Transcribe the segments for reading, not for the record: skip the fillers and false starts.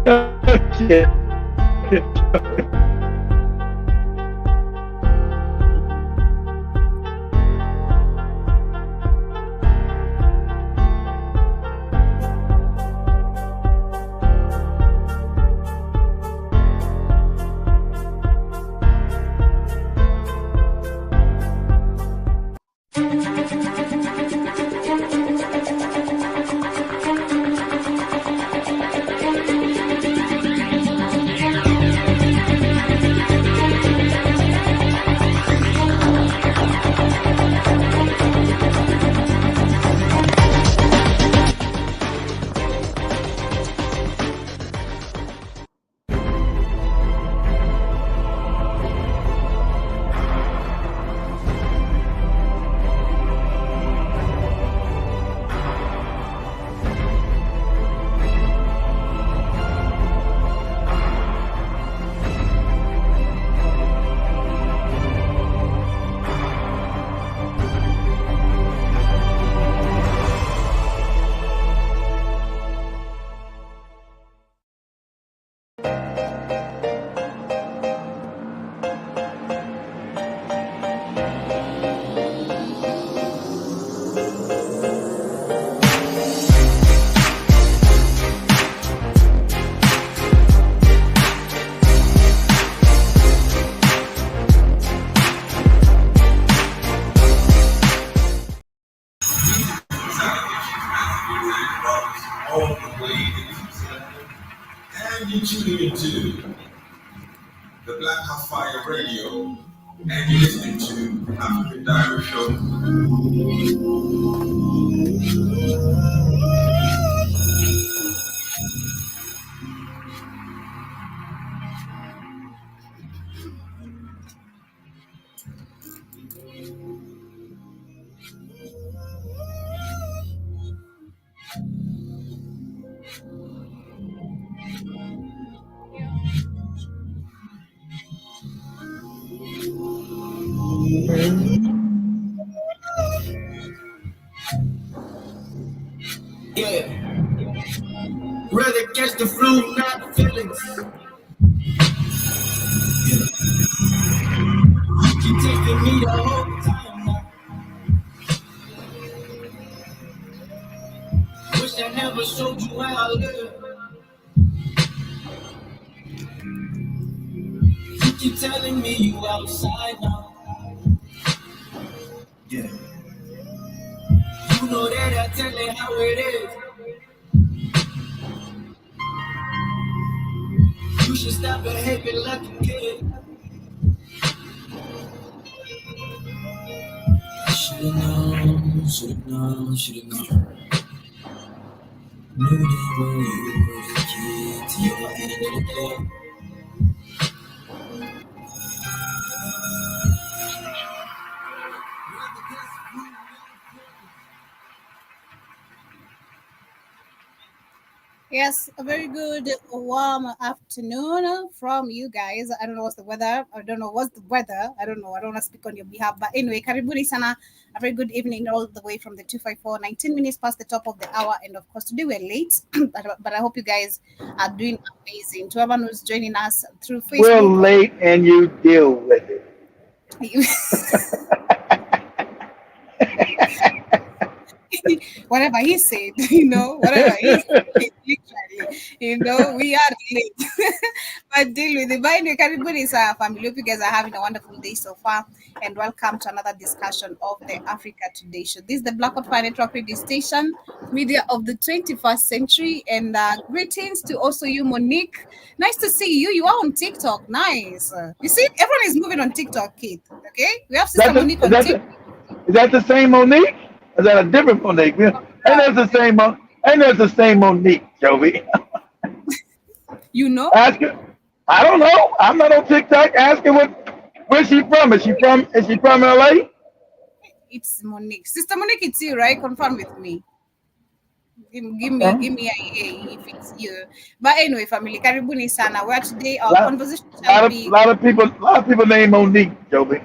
Okay. All the way and you're tuning into the Black Hot Fire Radio, and you're listening to African Diary Show. Yeah, rather catch the flu, not feelings. Yeah. You texting me the whole time now. Wish I never showed you how I live. You keep telling me you outside now. Yeah. You know that I tell it how it is. You should stop behaving like a kid. Should've known, should've known, should've known. Knew that when you were a kid till your end of the day. Yes, a very good warm afternoon from you guys. I don't know what's the weather. I don't know what's the weather. I don't know. I don't want to speak on your behalf. But anyway, karibuni sana. A very good evening all the way from the 254, 19 minutes past the top of the hour. And of course, today we're late. but I hope you guys are doing amazing. To everyone who's joining us through We're Facebook. late and you deal with it. Whatever he said, whatever he said, literally, we are late. But deal with it. But anyway, Karibuni is our family. Hope you guys are having a wonderful day so far. And welcome to another discussion of the Africa Today show. This is the Black Fire Network radio station, media of the 21st century. And greetings to also you, Monique. Nice to see you. You are on TikTok. Nice. You see, everyone is moving on TikTok, Kate. Okay? We have Sister Monique on TikTok. Is that the same Monique? Is that a different Monique? Ain't that the same? Ain't that the same Monique, Joey? You know? Ask her. I don't know. I'm not on TikTok. Ask her where's she from? Is she from LA? It's Monique. Sister Monique, it's you, right? Confirm with me. Give me a if it's you. But anyway, family, karibuni sana. Where today our conversation shall be. A lot of people named Monique, Joey.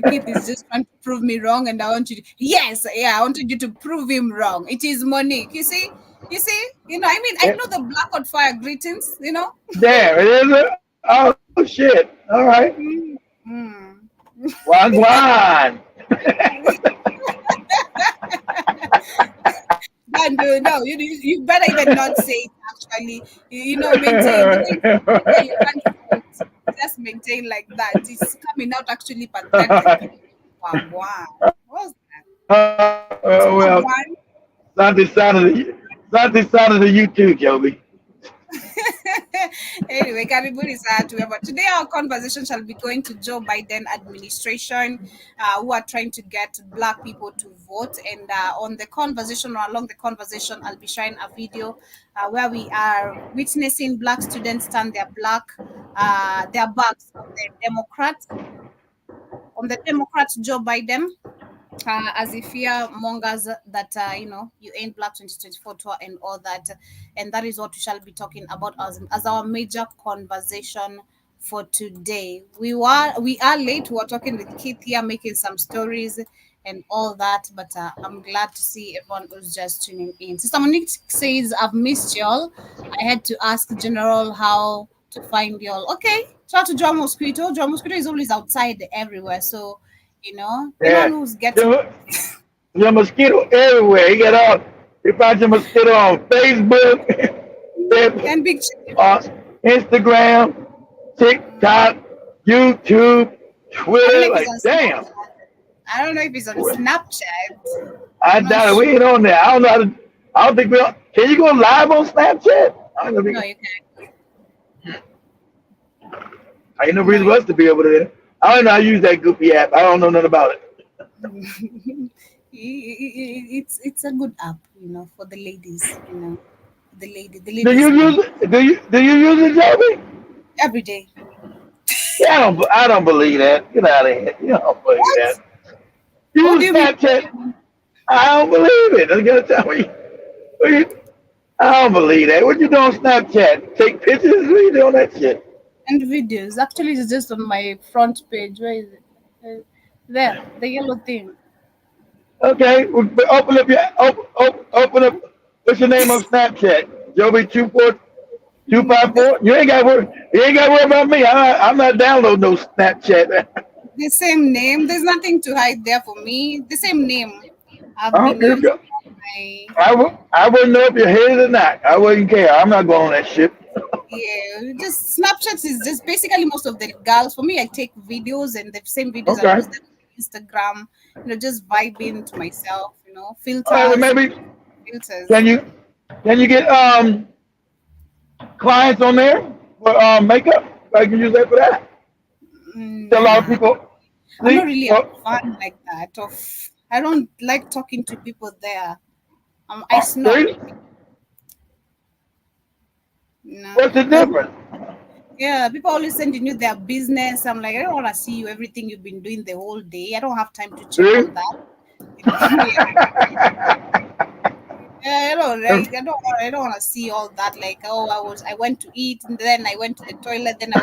Keith is just trying to prove me wrong, and I want you to, I wanted you to prove him wrong. It is Monique. You see, You see, I mean, I know the Black on Fire greetings, There it is. Oh shit! All right, Mm. one. And no, you better even not say it actually. Maintain the way you can't say it. Just maintain like that. It's coming out actually pathetic. Wagwan. What's that? Well, Wagwan. Santi sounded to you too, Joby. Anyway, karibuni sana to everyone. Today our conversation shall be going to Joe Biden administration, who are trying to get Black people to vote. And on the conversation or along the conversation, I'll be sharing a video where we are witnessing Black students turn their backs on the Democrat Joe Biden. As if fear mongers that you ain't Black 2024 tour and all that, and that is what we shall be talking about as our major conversation for today. We are late. We were talking with Keith here, making some stories and all that, but I'm glad to see everyone who's just tuning in. Sister Monique says, "I've missed y'all. I had to ask General how to find y'all." Okay, shout out to John Mosquito. John Mosquito is always outside everywhere, so anyone Yeah, who's getting your, your mosquito everywhere. You find your mosquito on Facebook, and big Instagram, TikTok, YouTube, I don't know Twitter. if Like, it's on damn, Snapchat. I don't know if it's on Snapchat. I I'm not doubt it. sure. We ain't on there. I don't know. I don't think we. Can you go live on Snapchat? I don't know. No, you Ain't no can't. No, reason for us to be over there. I don't know how to use that goofy app. I don't know nothing about it. it's a good app, for the ladies, the Do ladies you use it? Do you use it, Joby? every day. Yeah, I don't believe that. Get out of here. You don't believe What? that. What do Use you mean? Snapchat. I don't believe it. I'm gonna tell me. I don't believe that. What you doing on Snapchat? Take pictures? What you doing that shit? And videos. Actually, it's just on my front page. Where is it? There, the yellow thing. Okay, well, but open up. What's your name on Snapchat? Joby 24254. You ain't got to worry. You ain't got to worry about me. I'm not downloading no Snapchat. The same name. There's nothing to hide there for me. The same name I've I been don't give a using fuck. on my. I wouldn't know if you're hated or not. I wouldn't care. I'm not going on that shit. Yeah, just Snapchat is just basically most of the girls. For me, I take videos and the same videos I Okay. post them on Instagram. Just vibing to myself. All right. Well, Filters, maybe filters. can you can you get clients on there for makeup? I can use that for that. A lot of Nah, people I'm see. not really a Well, fan like that. I don't like talking to people there. I snob. see, No, what's the because difference? yeah, people always sending you their business. I'm like, I don't want to see you everything you've been doing the whole day. I don't have time to check See? on that. Yeah. Yeah, I don't want to see all that. Like, oh, I went to eat, and then I went to the toilet, then I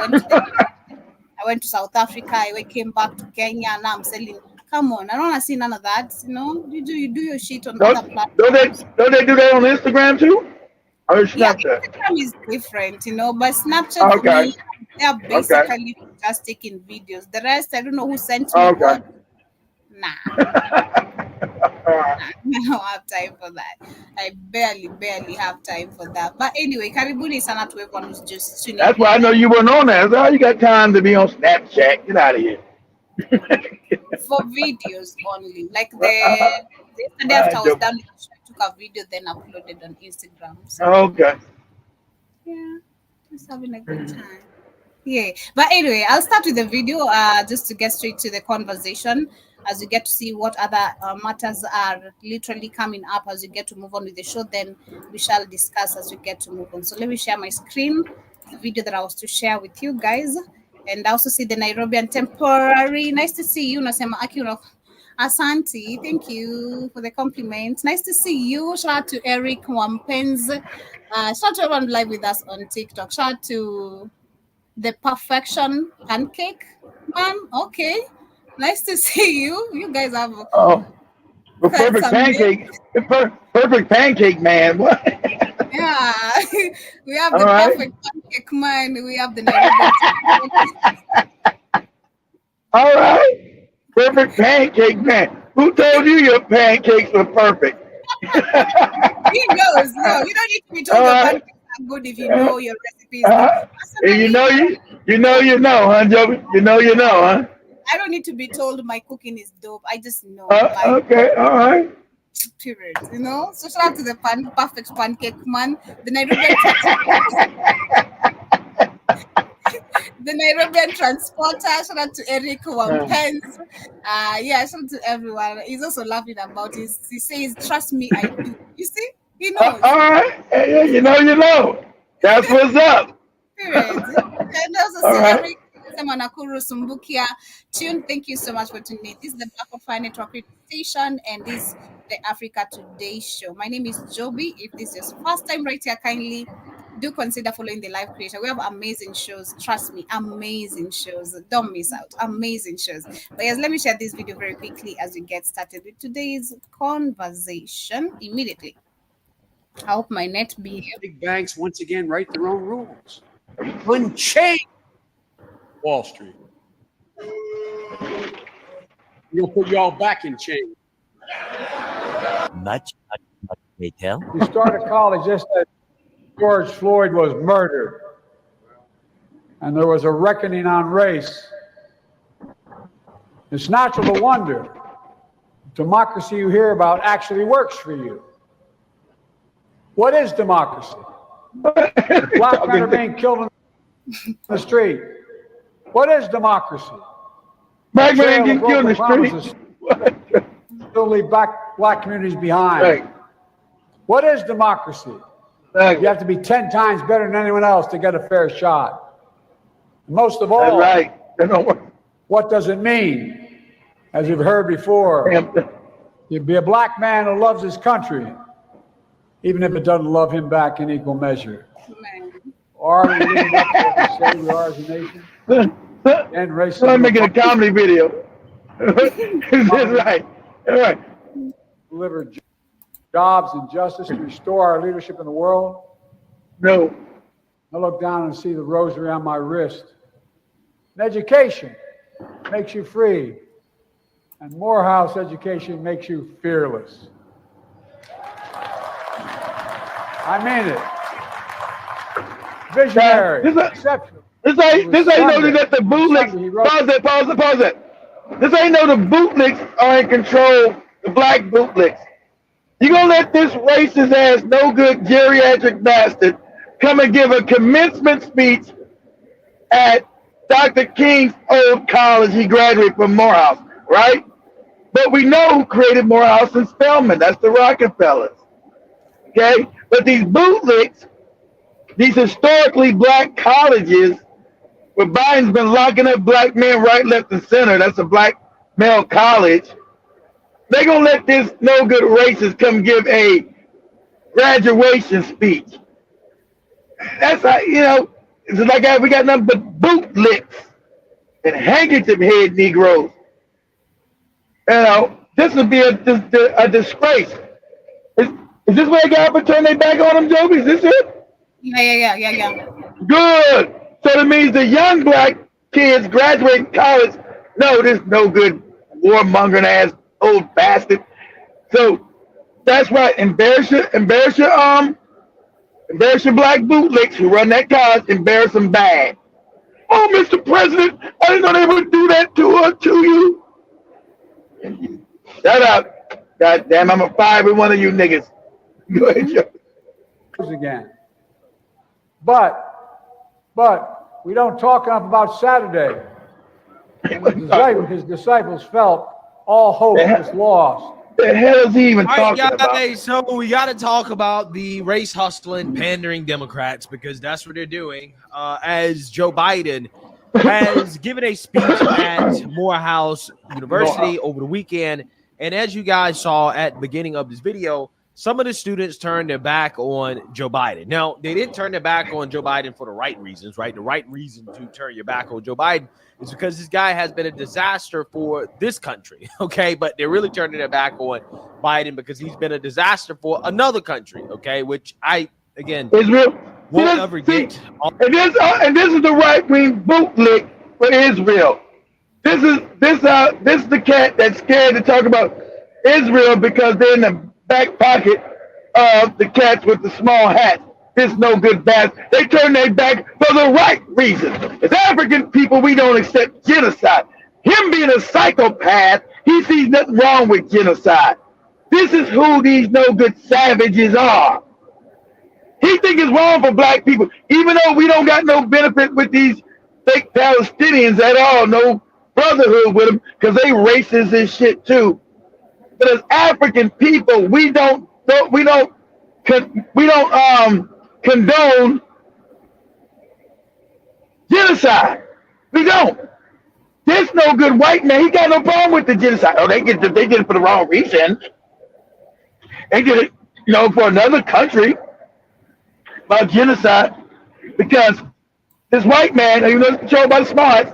went to South Africa, came back to Kenya, and now I'm selling. Come on, I don't want to see none of that. You do your shit on other Don't they platforms. don't they do that on Instagram too? Or Yeah, Snapchat? Instagram is different, but Snapchat for Okay. me, they are Okay. basically just taking videos. The rest, I don't know who sent me Okay. what. Nah, All right. I don't have time for that. I barely have time for that. But anyway, karibuni sana to everyone who's just tuning That's why I in know you weren't on there. So you got time to be on Snapchat. Get out of here. for videos only. Like All the yesterday after I right, was Joe. done with the show, I took a video, then uploaded on Instagram. So Okay. yeah, just having a good time. Yeah, but anyway, I'll start with the video just to get straight to the conversation as you get to see what other matters are literally coming up as you get to move on with the show. Then we shall discuss as we get to move on. So let me share my screen, the video that I was to share with you guys. And I also see the Nairobian temporary. Nice to see you, Nasema Akino. Asante, thank you for the compliment. Nice to see you. Shout out to Eric Wampenz. Shout out to everyone live with us on TikTok. Shout out to the Perfection Pancake Man. Okay. Nice to see you. You guys have Oh, Well, perfect pancake. Perfect pancake man. What? Yeah, we have All the right. perfect pancake man. We have the Nairobi. All right. Perfect pancake man. Who told you your pancakes were perfect? He knows. No, you don't need to be All told your right. pancakes are good if you know your recipes. And you know Personally, you know, huh, Joey? You know, huh? I don't need to be told my cooking is dope. I just know, like, Okay, all right. period. You know. So shout out to the perfect pancake man, the Nairobian the Nairobian transporter. Shout out to Eric Wampens. Yeah, shout out to everyone. He's also laughing about it. He says, "Trust me, I do." You see, he knows. All right. Yeah, you know. That's what's up. Period. And also All see right. Eric Semanakuru Sumbukia. Tune, thank you so much for tuning in. This is the Black of Fire Network radio station, and this is the Africa Today show. My name is Joby. If this is your first time right here, kindly do consider following the live creator. We have amazing shows. Trust me, amazing shows. Don't miss out. Amazing shows. But yes, let me share this video very quickly as we get started with today's conversation immediately. I hope my net be Big banks once again write their own rules. Unchain Wall Street. We'll put you all back in chain. Much may tell. You start a college just as George Floyd was murdered, and there was a reckoning on race. It's natural to wonder if democracy you hear about actually works for you. What is democracy? Black men are being killed in the street. What is democracy? Black man getting killed in the street. Still leave black communities behind. Right. What is democracy? Exactly. You have to be 10 times better than anyone else to get a fair shot. Most of That's all, right. That don't work. what does it mean? As you've heard before, Damn. you'd be a black man who loves his country, even if it doesn't love him back in equal measure. man. Are we living up to what we say we are as a nation? And racism. I'm making a comedy video. That's right. All right. Deliver jobs and justice to restore our leadership in the world. No. I look down and see the rosary on my wrist. And education makes you free. And Morehouse education makes you fearless. I mean it. Visionary. Exceptional. This ain't know that the bootlegs. Pause it. This ain't know the bootlegs are in control. The black bootlegs. You gonna let this racist ass, no good geriatric bastard come and give a commencement speech at Dr. King's old college? He graduated from Morehouse, right? But we know who created Morehouse and Spelman. That's the Rockefellers. Okay? But these bootlegs, these historically black colleges, where Biden's been locking up black men right, left, and center, that's a black male college, they're going to let this no good racist come give a graduation speech. That's how, it's like we got nothing but bootlicks and handkerchief head Negroes. This would be a disgrace. Is this where they got up and turn their back on them, Joby? Is this it? Yeah. Good. So that means the young black kids graduating college, no, this no good warmongering ass old bastard. So that's right. Embarrass your black bootlicks who run that college. Embarrass them bad. Oh, Mr. President, I didn't know they would do that to you. Shut up. God damn, I'm a fire with one of you niggas. Go ahead, Joe. Again. But we don't talk enough about Saturday. His disciples felt all hope was lost. The hell is he even All right, talking guys, about? so we got to talk about the race hustling, pandering Democrats, because that's what they're doing. As Joe Biden has given a speech at Morehouse University over the weekend, and as you guys saw at the beginning of this video, some of the students turned their back on Joe Biden. Now, they didn't turn their back on Joe Biden for the right reasons, right? The right reason to turn your back on Joe Biden is because this guy has been a disaster for this country, okay? But they're really turning their back on Biden because he's been a disaster for another country, okay? Which Israel won't ever get. And this is the right wing bootlick for Israel. This is the cat that's scared to talk about Israel because they're in the back pocket of the cats with the small hats. This no good bastard. They turn their back for the right reason. As African people, we don't accept genocide. Him being a psychopath, he sees nothing wrong with genocide. This is who these no good savages are. He think it's wrong for black people, even though we don't got no benefit with these fake Palestinians at all, no brotherhood with them, because they racist as shit too. But as African people, we don't condone genocide. We don't. This no good white man, he got no problem with the genocide. Oh, they did it for the wrong reason. They did it, for another country about genocide because this white man, even though it's controlled by the smarts,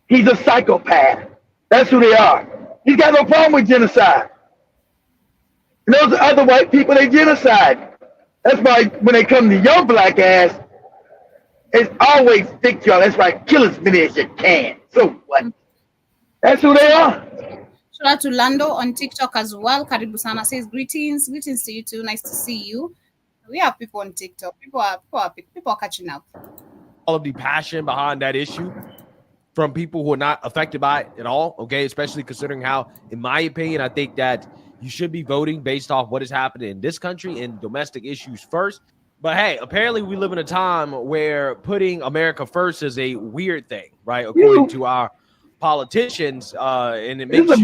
he's a psychopath. That's who they are. He's got no problem with genocide. And those other white people, they genocide. That's why when they come to your black ass, it's always stick y'all. That's right, kill as many as you can. So what? That's who they are. Shout out to Lando on TikTok as well. Karibu Sana says greetings to you too. Nice to see you. We have people on TikTok. People are catching up. All of the passion behind that issue from people who are not affected by it at all, okay? Especially considering how, in my opinion, I think that you should be voting based off what is happening in this country and domestic issues first. But hey, apparently we live in a time where putting America first is a weird thing, right? According to our politicians, and it makes Is that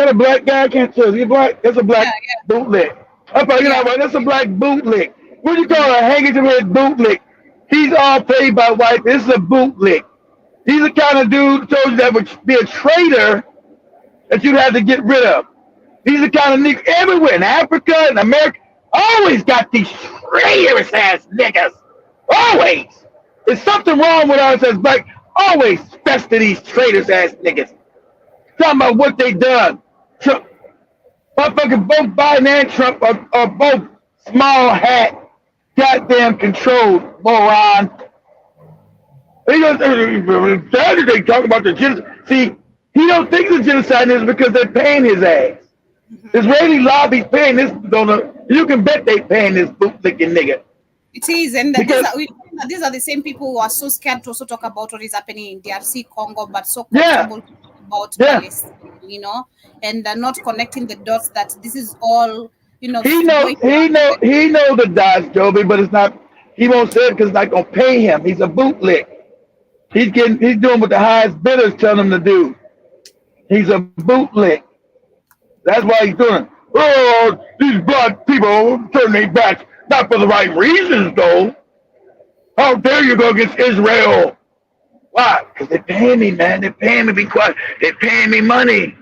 a black guy? I can't tell. Is he black? That's a black bootleg. That's a black bootleg. What do you call a handkerchief head bootleg? He's all paid by white. This is a bootleg. He's the kind of dude who told you that would be a traitor that you'd have to get rid of. He's the kind of nigga everywhere in Africa and America. Always got these traitorous ass niggas. Always. There's something wrong with us as black. Always fester these traitors ass niggas. Talking about what they done. Trump. Motherfucking both Biden and Trump are both small hat, goddamn controlled moron. They talk about the genocide. See, he don't think the genocide is because they're paying his ass. Israeli lobby's paying this. You can bet they paying this bootlicking nigga. It is, and these are the same people who are so scared to also talk about what is happening in DRC Congo, but so comfortable about Palestine, and not connecting the dots that this is all, He know the dots, Joby, but it's not. He won't say it because it's not gonna pay him. He's a bootlick. He's doing what the highest bidders tell him to do. He's a bootlick. That's why he's doing it. Oh, these black people turn their backs, not for the right reasons, though. How dare you go against Israel? Why? Because they're paying me, man. They're paying me to be quiet. They're paying me money.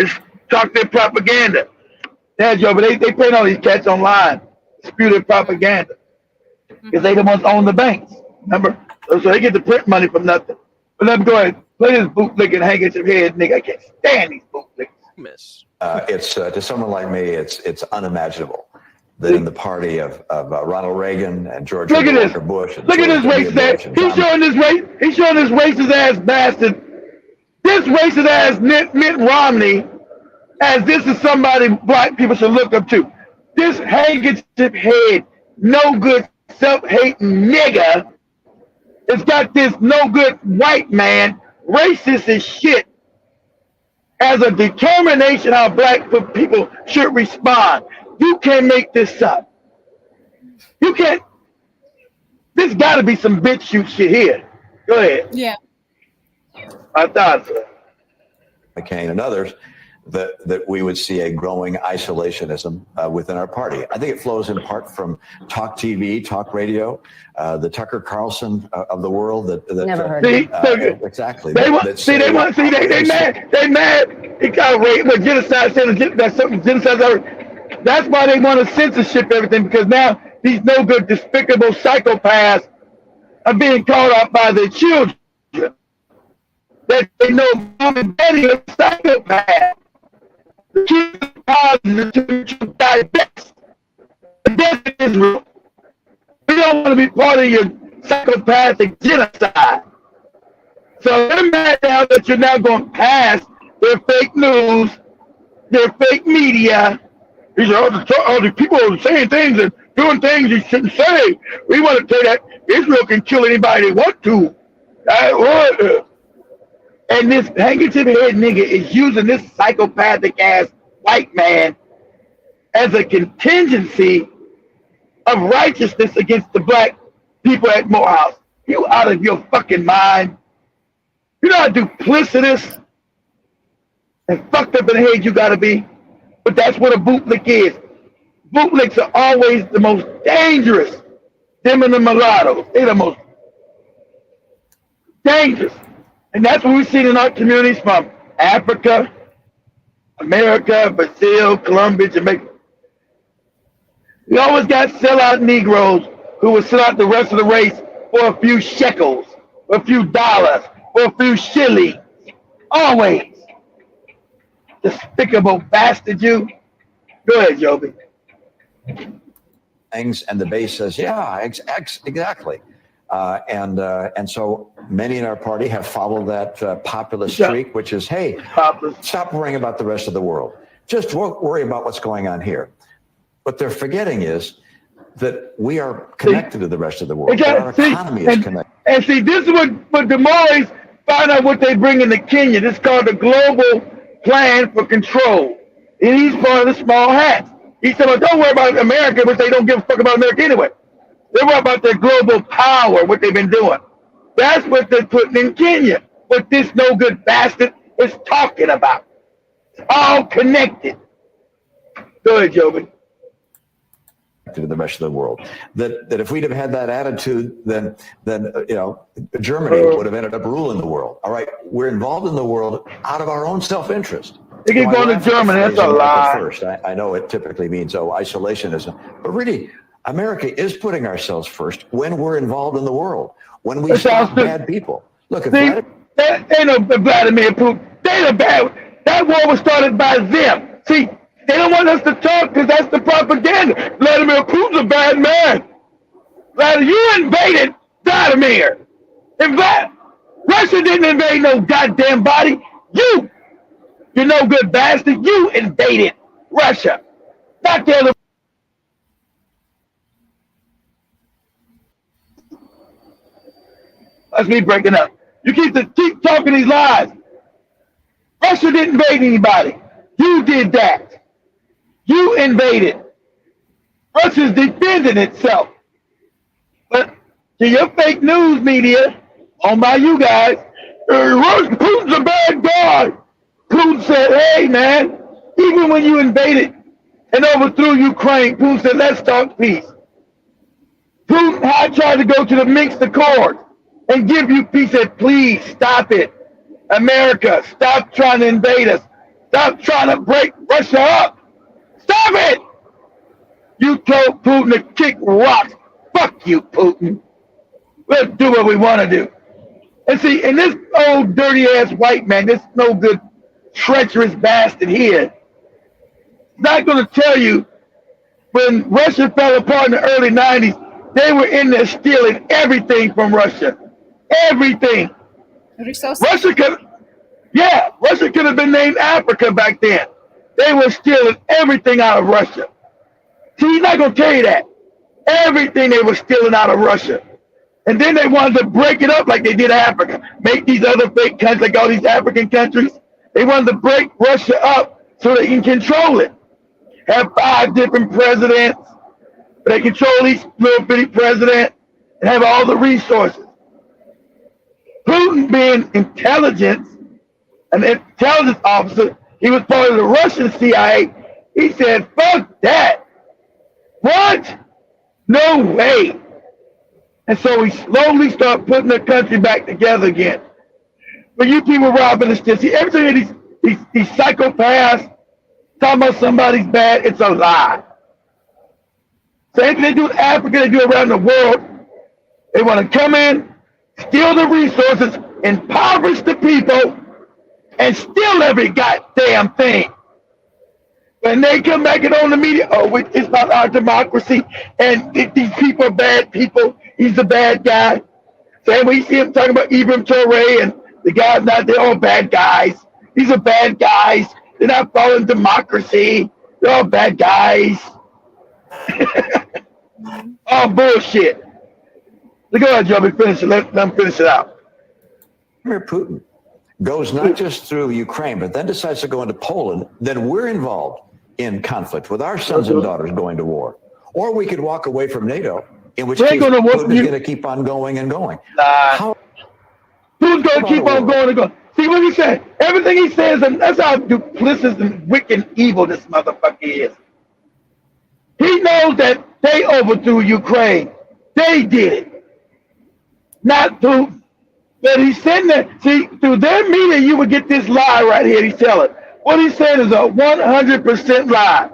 Just talk their propaganda. Yeah, Joe, but they paying all these cats online. Spew their propaganda. Because they the ones own the banks. Remember? So they get the print money from nothing. But let me go ahead. Play this bootlicking handkerchief head, nigga. I can't stand these bootlickers. Miss. It's to someone like me, it's unimaginable that in the party of Ronald Reagan and George Walker Bush. Look at this racist. He's showing this racist ass bastard. This racist ass Mitt Romney, as this is somebody black people should look up to. This handkerchief head, no good self-hating nigga, has got this no good white man, racist as shit, as a determination how black people should respond. You can't make this up. You can't. There's got to be some bitch shoot shit here. Go ahead. Yeah. I thought so. McCain and others that we would see a growing isolationism within our party. I think it flows in part from talk TV, talk radio, the Tucker Carlson of the world. Never heard See, exactly. they mad. They mad. It got wait. What genocide? That's something genocide. That's why they want to censorship everything, because now these no good, despicable psychopaths are being called out by their children. That they know mom and daddy are psychopaths. The kids are to die best. And that's Israel. We don't want to be part of your psychopathic genocide. So they're mad now that you're now going past their fake news, their fake media. These are all the people are saying things and doing things you shouldn't say. We want to tell that Israel can kill anybody they want to. And this handkerchief head nigga is using this psychopathic ass white man as a contingency of righteousness against the black people at Morehouse. You out of your fucking mind. You know how duplicitous and fucked up in the head you gotta be? But that's what a bootlick is. Bootlicks are always the most dangerous. Them and the mulattoes, they're the most dangerous. And that's what we've seen in our communities from Africa, America, Brazil, Colombia, Jamaica. We always got sellout Negroes who will sell out the rest of the race for a few shekels, for a few dollars, for a few shillings. Always. Despicable bastard you. Go ahead, Joby. Things, and the base says, yeah, exactly. And so many in our party have followed that populist streak, which is, hey, stop worrying about the rest of the world. Just worry about what's going on here. What they're forgetting is that we are connected to the rest of the world. Our economy is connected. And see, this is what the Maoris find out what they bring into Kenya. This is called the Global Plan for Control. And he's part of the small hats. He said, well, don't worry about America, but they don't give a fuck about America anyway. They worry about their global power, what they've been doing. That's what they're putting in Kenya. What this no good bastard is talking about. It's all connected. Go ahead, Joby. To the rest of the world. That if we'd have had that attitude, then Germany would have ended up ruling the world. All right, we're involved in the world out of our own self-interest. They keep going to Germany. That's a lie. First, I know it typically means isolationism, but really, America is putting ourselves first when we're involved in the world. When we stop bad people. Look, if that ain't no Vladimir Putin. They the bad. That war was started by them. See, they don't want us to talk because that's the propaganda. Vladimir Putin's a bad man. You invaded Vladimir. And Russia didn't invade no goddamn body. You no good bastard. You invaded Russia. Not the other. That's me breaking up. You keep talking these lies. Russia didn't invade anybody. You did that. You invaded. Russia's defending itself. But to your fake news media, owned by you guys, Putin's a bad guy. Putin said, hey, man, even when you invaded and overthrew Ukraine, Putin said, let's talk peace. Putin tried to go to the Minsk Accords and give you peace. Said, please stop it. America, stop trying to invade us. Stop trying to break Russia up. Stop it! You told Putin to kick rocks. Fuck you, Putin. Let's do what we want to do. And see, and this old dirty-ass white man, this no good, treacherous bastard here, not going to tell you when Russia fell apart in the early 90s, they were in there stealing everything from Russia. Everything. Russia could have been named Africa back then. They were stealing everything out of Russia. See, he's not going to tell you that. Everything they were stealing out of Russia. And then they wanted to break it up like they did Africa. Make these other fake countries, like all these African countries. They wanted to break Russia up so they can control it. Have 5 different presidents. They control each little bitty president and have all the resources. Putin being an intelligence officer, he was part of the Russian CIA. He said, fuck that. What? No way. And so we slowly start putting the country back together again. But you people robbing us, just see everything these psychopaths talking about somebody's bad, it's a lie. Same thing they do in Africa, they do around the world. They want to come in, steal the resources, impoverish the people, and steal every goddamn thing. When they come back and on the media, oh, it's not our democracy, and these people are bad people. He's a bad guy. Same way you see him talking about Ibrahim Traore and the guys not, they're all bad guys. These are bad guys. They're not following democracy. They're all bad guys. Oh, bullshit. Go ahead, Joby, finish it. Let them finish it out. Vladimir Putin goes not just through Ukraine, but then decides to go into Poland, then we're involved in conflict with our sons and daughters going to war. Or we could walk away from NATO, in which case Putin is going to keep on going and going. Putin's going to keep on going and going. See what he said? Everything he says, and that's how duplicitous and wicked and evil this motherfucker is. He knows that they overthrew Ukraine. They did it. Not Putin. But he's saying that, see, through their media, you would get this lie right here. He's telling. What he said is a 100% lie.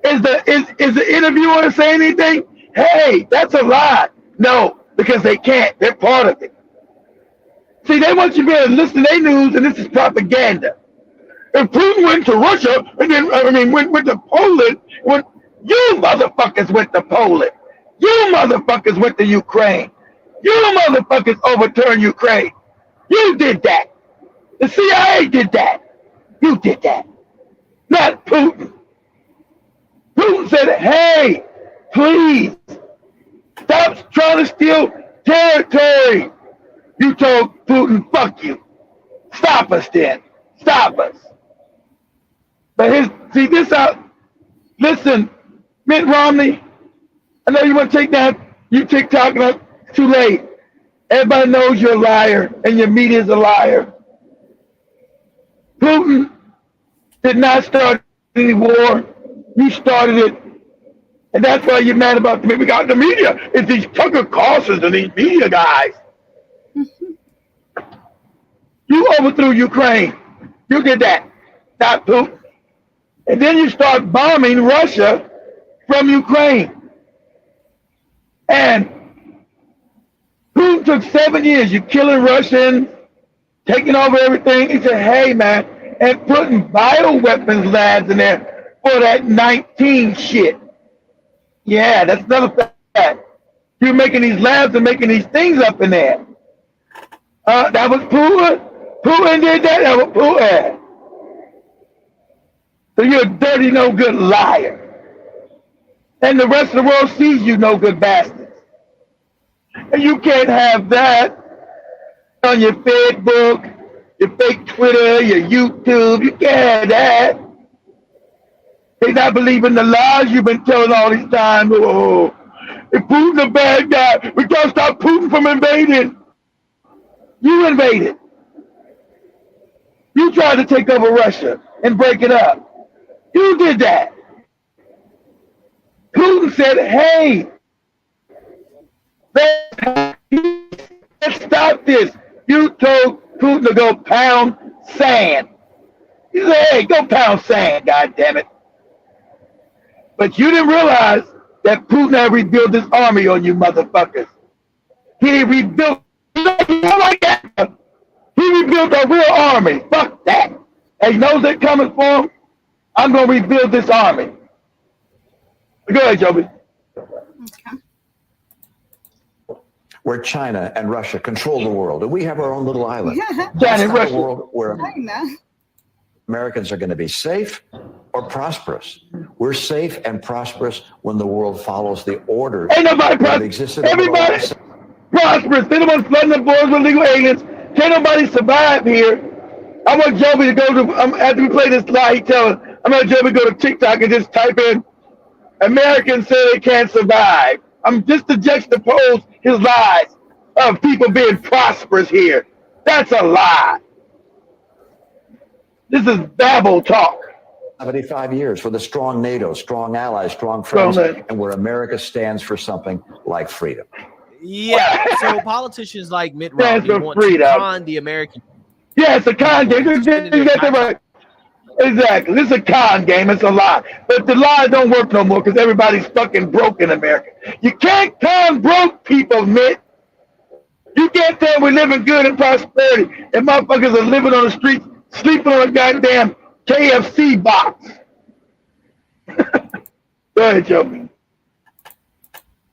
Is the interviewer saying anything? Hey, that's a lie. No, because they can't. They're part of it. See, they want you to be able to listen to their news, and this is propaganda. If Putin went to Russia, and then, went to Poland, you motherfuckers went to Poland. You motherfuckers went to Ukraine. You motherfuckers overturned Ukraine. You did that. The CIA did that. You did that. Not Putin. Putin said, hey, please, stop trying to steal territory. You told Putin, fuck you. Stop us then. Stop us. But this out. Listen, Mitt Romney, I know you want to take that, you TikTok, and it's too late. Everybody knows you're a liar, and your media's a liar. Putin did not start any war. You started it. And that's why you're mad about the media. It's these Tucker Carlsons and these media guys. You overthrew Ukraine. You did that. Not Putin. And then you start bombing Russia from Ukraine. And Putin took 7 years. You're killing Russians, taking over everything. He said, hey, man, and putting bioweapons labs in there for that 19 shit. Yeah, that's another fact. You're making these labs and making these things up in there. That was Putin. Putin did that. That was Putin. So you're a dirty, no good liar. And the rest of the world sees you no good bastards. And you can't have that on your Facebook, your fake Twitter, your YouTube. You can't have that. They not believing the lies you've been telling all this time. Oh, if Putin's a bad guy, we gotta stop Putin from invading. You invaded. You tried to take over Russia and break it up. You did that. Putin said, hey, let's stop this. You told Putin to go pound sand. He said, hey, go pound sand, goddammit. But you didn't realize that Putin had rebuilt his army on you motherfuckers. He rebuilt, like that. He rebuilt a real army. Fuck that. And he knows they're coming for him. I'm going to rebuild this army. Go ahead, Joby. Okay. Where China and Russia control the world, and we have our own little island. China and Russia. World where China. Americans are going to be safe or prosperous. We're safe and prosperous when the world follows the orders Ain't nobody that prosperous. existed. Everybody prosperous. They don't want flooding the borders with illegal aliens. Can't nobody survive here. I want Joby to go to, after we play this lie, he telling, I'm going to Joby go to TikTok and just type in, Americans say they can't survive. I'm just to juxtapose his lies of people being prosperous here. That's a lie. This is babble talk. 75 years for the strong NATO, strong allies, strong friends, and where America stands for something like freedom. Yeah. So politicians like Mitt Stands Romney for want to freedom. con the American. Yeah, it's a con game. You got that right. Exactly. This is a con game. It's a lie. But the lies don't work no more because everybody's fucking broke in America. You can't con broke people, Mitt. You can't tell we're living good in prosperity and motherfuckers are living on the streets, sleeping on a goddamn KFC box. Go ahead, Joe.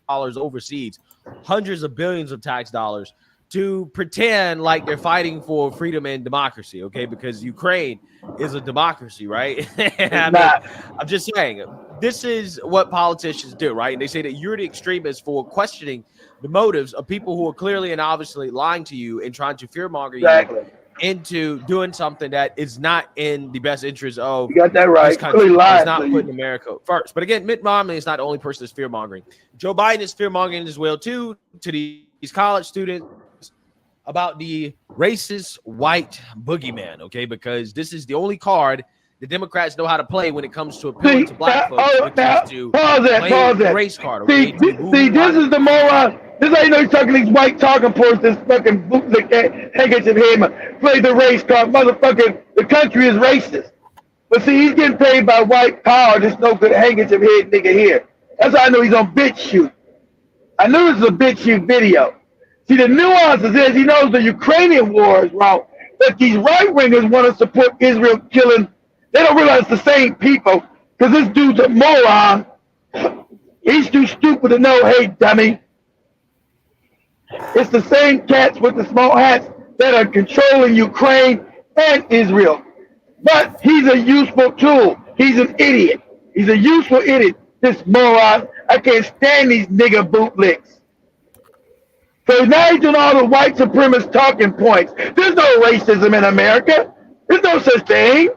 Dollars overseas, hundreds of billions of tax dollars to pretend like they're fighting for freedom and democracy, okay? Because Ukraine is a democracy, right? I'm just saying, this is what politicians do, right? And they say that you're the extremist for questioning the motives of people who are clearly and obviously lying to you and trying to fearmonger you into doing something that is not in the best interest of you got that right. this country. It's not putting America first. But again, Mitt Romney is not the only person that's fear-mongering. Joe Biden is fear-mongering as well, too, to these college students about the racist white boogeyman, okay? Because this is the only card the Democrats know how to play when it comes to appealing to black folks, which is to play the race card. Okay? See, this is the moron. This is how you know he's talking these white talking points, this fucking bootleg handkerchief head, play the race card. Motherfucking, the country is racist. But see, he's getting paid by white power, this no good handkerchief head nigga here. That's how I know he's on bitch shoot. I knew this was a bitch shoot video. See, the nuances is he knows the Ukrainian war is wrong, but these right-wingers want to support Israel killing. They don't realize it's the same people, because this dude's a moron. He's too stupid to know, hey, dummy. It's the same cats with the small hats that are controlling Ukraine and Israel. But he's a useful tool. He's an idiot. He's a useful idiot, this moron. I can't stand these nigga bootlicks. So now he's doing all the white supremacist talking points. There's no racism in America. There's no such thing.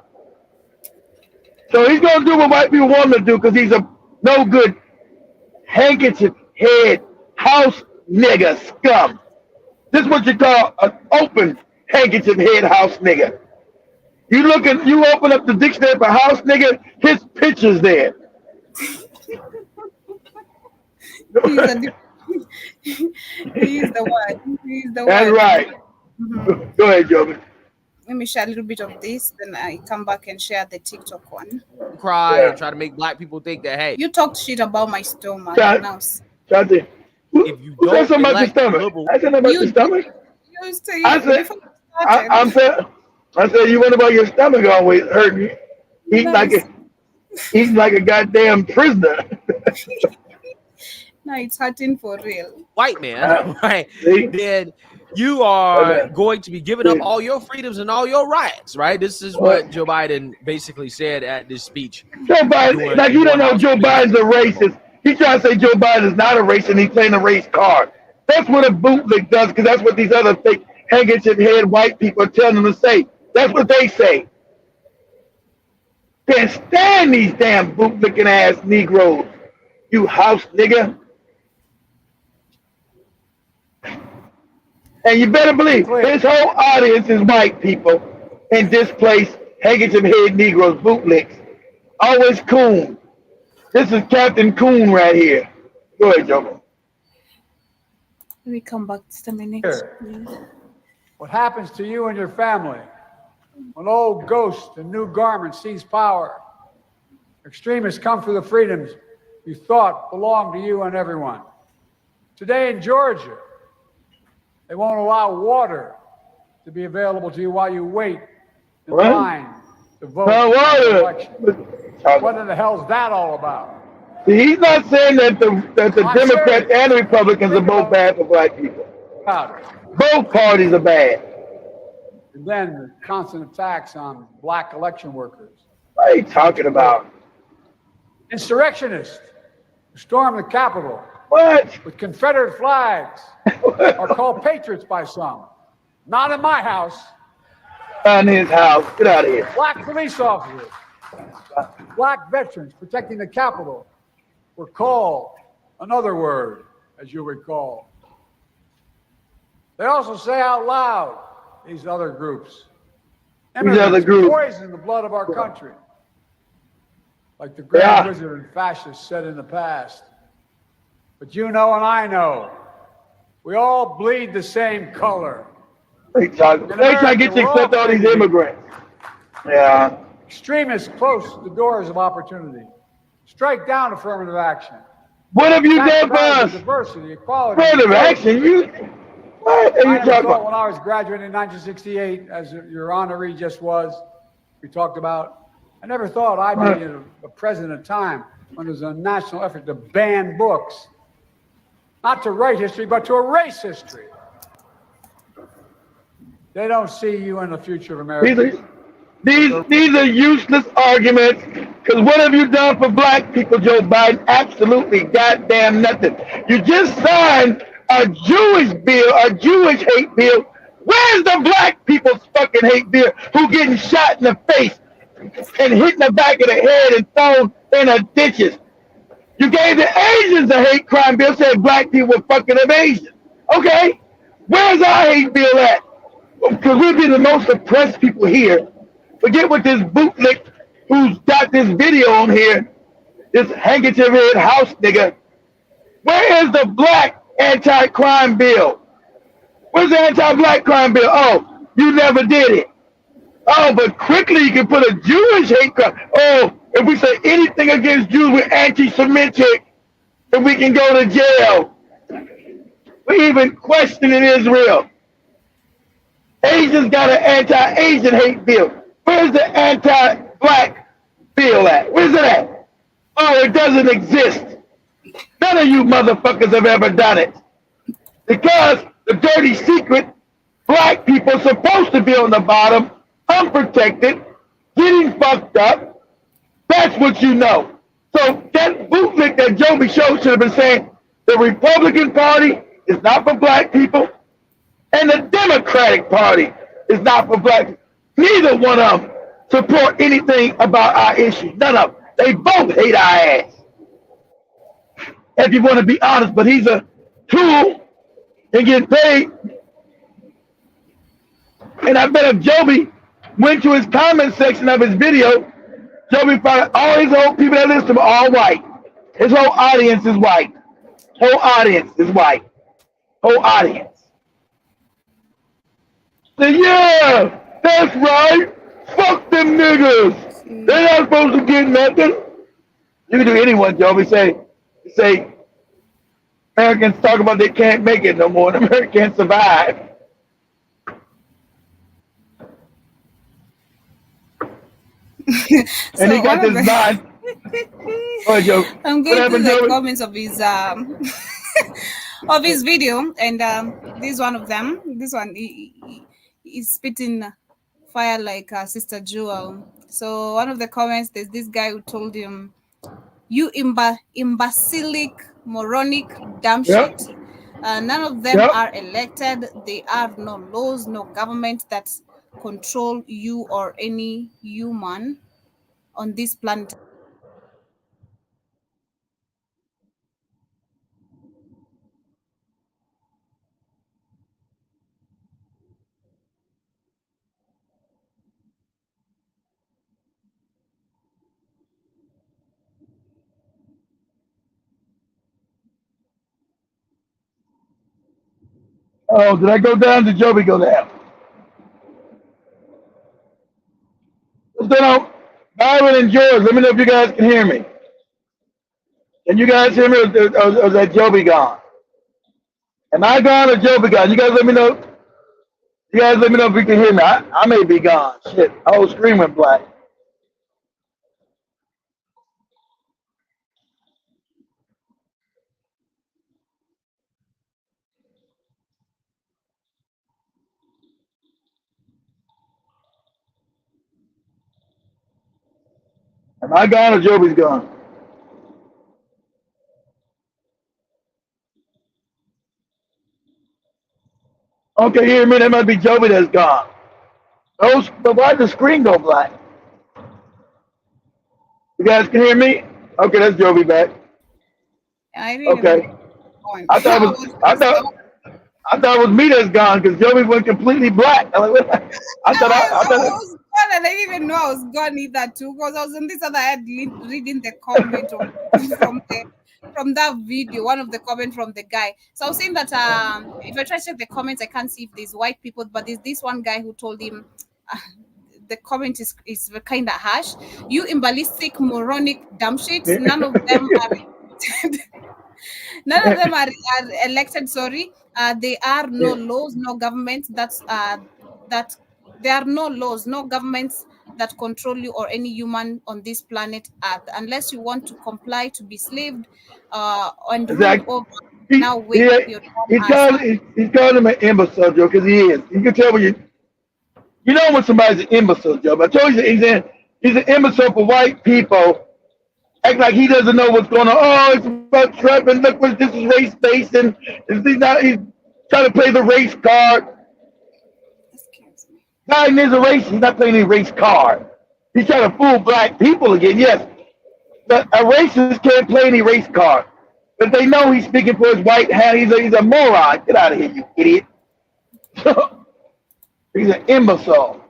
So he's going to do what white people want him to do because he's a no good handkerchief head house nigga scum. This is what you call an open handkerchief head house nigga. You open up the dictionary for house nigga, his picture's there. He's the one. He's the That's one. right. Mm-hmm. Go ahead, Joby. Let me share a little bit of this, then I come back and share the TikTok one. Cry and try to make black people think that, hey, you talked shit about my stomach. If you don't something about your stomach, I said about your stomach. I said you went about your stomach always hurting you. Eating like a goddamn prisoner. No, it's hurting for real. White man, right? Then you are going to be giving up all your freedoms and all your rights, right? This is what Joe Biden basically said at this speech. Joe Biden, like you don't know Joe Biden's a racist. He's trying to say Joe Biden is not a racist and he's playing a race card. That's what a bootleg does because that's what these other fake handkerchief head white people are telling them to say. That's what they say. Can't stand these damn bootlicking ass Negroes. You house nigga. And you better believe his whole audience is white people and displaced handkerchief head Negroes, bootlicks. Always coon. This is Captain Coon right here. Go ahead, Joe. We come back just a minute. What happens to you and your family when old ghosts in new garments seize power? Extremists come for the freedoms you thought belonged to you and everyone. Today in Georgia, they won't allow water to be available to you while you wait in line to vote in the election. What in the hell is that all about? See, he's not saying that the Democrats and the Republicans are both bad for black people. Both parties are bad. And then the constant attacks on black election workers. What are you talking about? Insurrectionists who stormed the Capitol. What? With Confederate flags are called patriots by some. Not in my house. In his house. Get out of here. Black police officers, black veterans protecting the Capitol were called another word, as you recall. They also say out loud, these other groups, Immigrants group. poison the blood of our country. Like the Grand Wizard and fascists said in the past. But you know and I know, we all bleed the same color. They try to get you to accept all these immigrants. Yeah. Extremists close the doors of opportunity. Strike down affirmative action. What have you done for us? Diversity, equality. Affirmative action? What are you talking about? When I was graduating in 1968, as your honoree just was, we talked about, I never thought I'd be a president at a time when there was a national effort to ban books. Not to write history, but to erase history. They don't see you in the future of America. These are useless arguments, because what have you done for black people, Joe Biden? Absolutely goddamn nothing. You just signed a Jewish bill, a Jewish hate bill. Where's the black people's fucking hate bill who getting shot in the face and hit in the back of the head and thrown in the ditches? You gave the Asians a hate crime bill, said black people were fucking up Asians. Okay, where's our hate bill at? Because we'd be the most oppressed people here. Forget what this bootlick who's got this video on here, this handkerchief head house nigga. Where is the black anti-crime bill? Where's the anti-black crime bill? Oh, you never did it. Oh, but quickly you can put a Jewish hate crime. Oh, if we say anything against Jews, we're anti-Semitic, and we can go to jail. We even questioning Israel. Asians got an anti-Asian hate bill. Where's the anti-black bill at? Where's it at? Oh, it doesn't exist. None of you motherfuckers have ever done it. Because the dirty secret, black people are supposed to be on the bottom, unprotected, getting fucked up. That's what you know. So that bootlick that Joby Show should have been saying, the Republican Party is not for black people, and the Democratic Party is not for black people. Neither one of them support anything about our issues. None of them. They both hate our ass. If you want to be honest, but he's a tool and get paid. And I bet if Joby went to his comment section of his video, Joby found all his old people that listen to him are all white. His whole audience is white. Whole audience is white. Whole audience. So yeah, that's right. Fuck them niggas. They're not supposed to get nothing. You can do anyone, Joby. Say Americans talk about they can't make it no more and America can't survive. And he got this bond. Oh, Joe. I'm going through the comments of his of his video, and this is one of them. This one, he's spitting fire like Sister Jewel. So one of the comments, there's this guy who told him, "You imbecilic, moronic, dumb shit. None of them are elected. There are no laws, no government that control you or any human on this planet." Oh, did I go down? Did Joby go down? What's going on? Byron and George, let me know if you guys can hear me. Can you guys hear me, or is that Joby gone? Am I gone or Joby gone? You guys let me know. You guys let me know if you can hear me. I may be gone. Shit, the whole screen went black. Am I gone or Joby's gone? Okay, hear me. That might be Joby that's gone. But why did the screen go black? You guys can hear me? Okay, that's Joby back. Okay. I thought it was me that's gone because Joby went completely black. I thought gone, and I didn't even know I was gone either too, because I was on this other head reading the comment from that video, one of the comments from the guy. So I was saying that if I try to check the comments, I can't see if there's white people, but there's this one guy who told him the comment is kind of harsh. You imbalistic, moronic dumb shit. None of them are elected. None of them are elected. Sorry, there are no laws, no government. That there are no laws, no governments that control you or any human on this planet Earth, unless you want to comply to be slaved and ruled over. Now wait, he's calling him an imbecile, Joe, because he is. You can tell when you know when somebody's an imbecile, Joe. But I told you he's an imbecile for white people. Act like he doesn't know what's going on. Oh, it's about Trump, and look what this is race based, and he's trying to play the race card. Biden is a racist. He's not playing any race card. He's trying to fool black people again. Yes, but a racist can't play any race card. But they know he's speaking for his white hand. He's a moron. Get out of here, you idiot. He's an imbecile.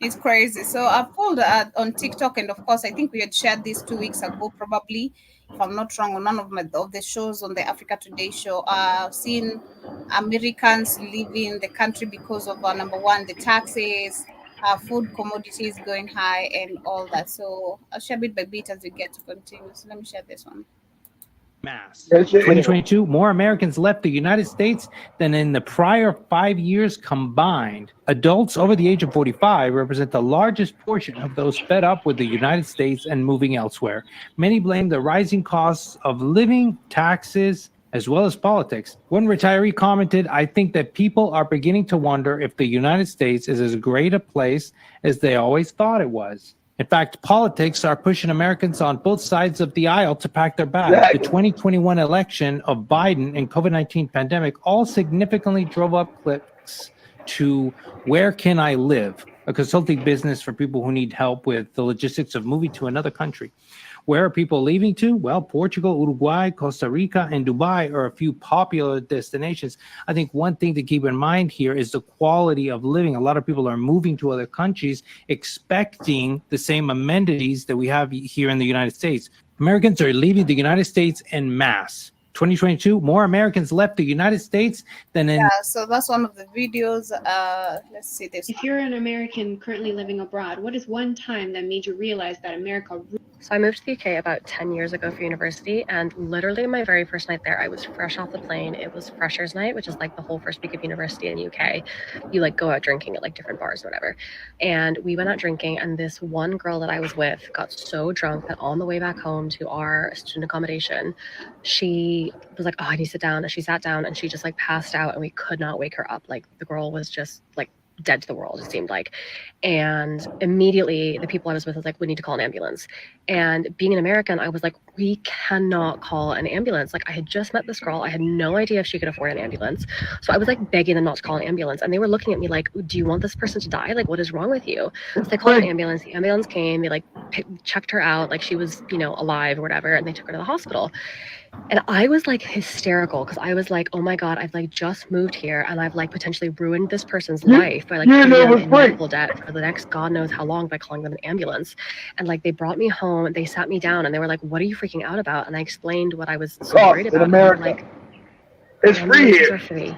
It's crazy. So I pulled on TikTok, and of course, I think we had shared this 2 weeks ago, probably, if I'm not wrong, on none of the shows on the Africa Today show. Seen Americans leaving the country because of number one, the taxes, food commodities going high, and all that. So I'll share bit by bit as we get to continue. So let me share this one. Mass. 2022, more Americans left the United States than in the prior 5 years combined. Adults over the age of 45 represent the largest portion of those fed up with the United States and moving elsewhere. Many blame the rising costs of living, taxes, as well as politics. One retiree commented, "I think that people are beginning to wonder if the United States is as great a place as they always thought it was." In fact, politics are pushing Americans on both sides of the aisle to pack their bags. Exactly. The 2021 election of Biden and COVID-19 pandemic all significantly drove up clicks to Where Can I Live, a consulting business for people who need help with the logistics of moving to another country. Where are people leaving to? Well, Portugal, Uruguay, Costa Rica, and Dubai are a few popular destinations. I think one thing to keep in mind here is the quality of living. A lot of people are moving to other countries expecting the same amenities that we have here in the United States. Americans are leaving the United States en masse. 2022, more Americans left the United States than in... Yeah, so that's one of the videos. Let's see this. If you're an American currently living abroad, what is one time that made you realize that America... So I moved to the UK about 10 years ago for university, and literally my very first night there, I was fresh off the plane. It was Freshers Night, which is like the whole first week of university in the UK. You like go out drinking at like different bars or whatever. And we went out drinking, and this one girl that I was with got so drunk that on the way back home to our student accommodation, she was like, "Oh, I need to sit down." And she sat down and she just like passed out, and we could not wake her up. Like the girl was just like dead to the world, it seemed like. And immediately the people I was with was like, "We need to call an ambulance." And being an American, I was like, we cannot call an ambulance. Like I had just met this girl. I had no idea if she could afford an ambulance. So I was like begging them not to call an ambulance. And they were looking at me like, "Do you want this person to die? Like, what is wrong with you?" So they called an ambulance. The ambulance came, they like checked her out, like she was, you know, alive or whatever. And they took her to the hospital. And I was like hysterical because I was like, oh my God, I've like just moved here and I've like potentially ruined this person's life by like putting them in medical debt for the next God knows how long by calling them an ambulance. And like they brought me home, they sat me down and they were like, "What are you freaking out about?" And I explained what I was so worried about. In America, like, it's free here. Are free.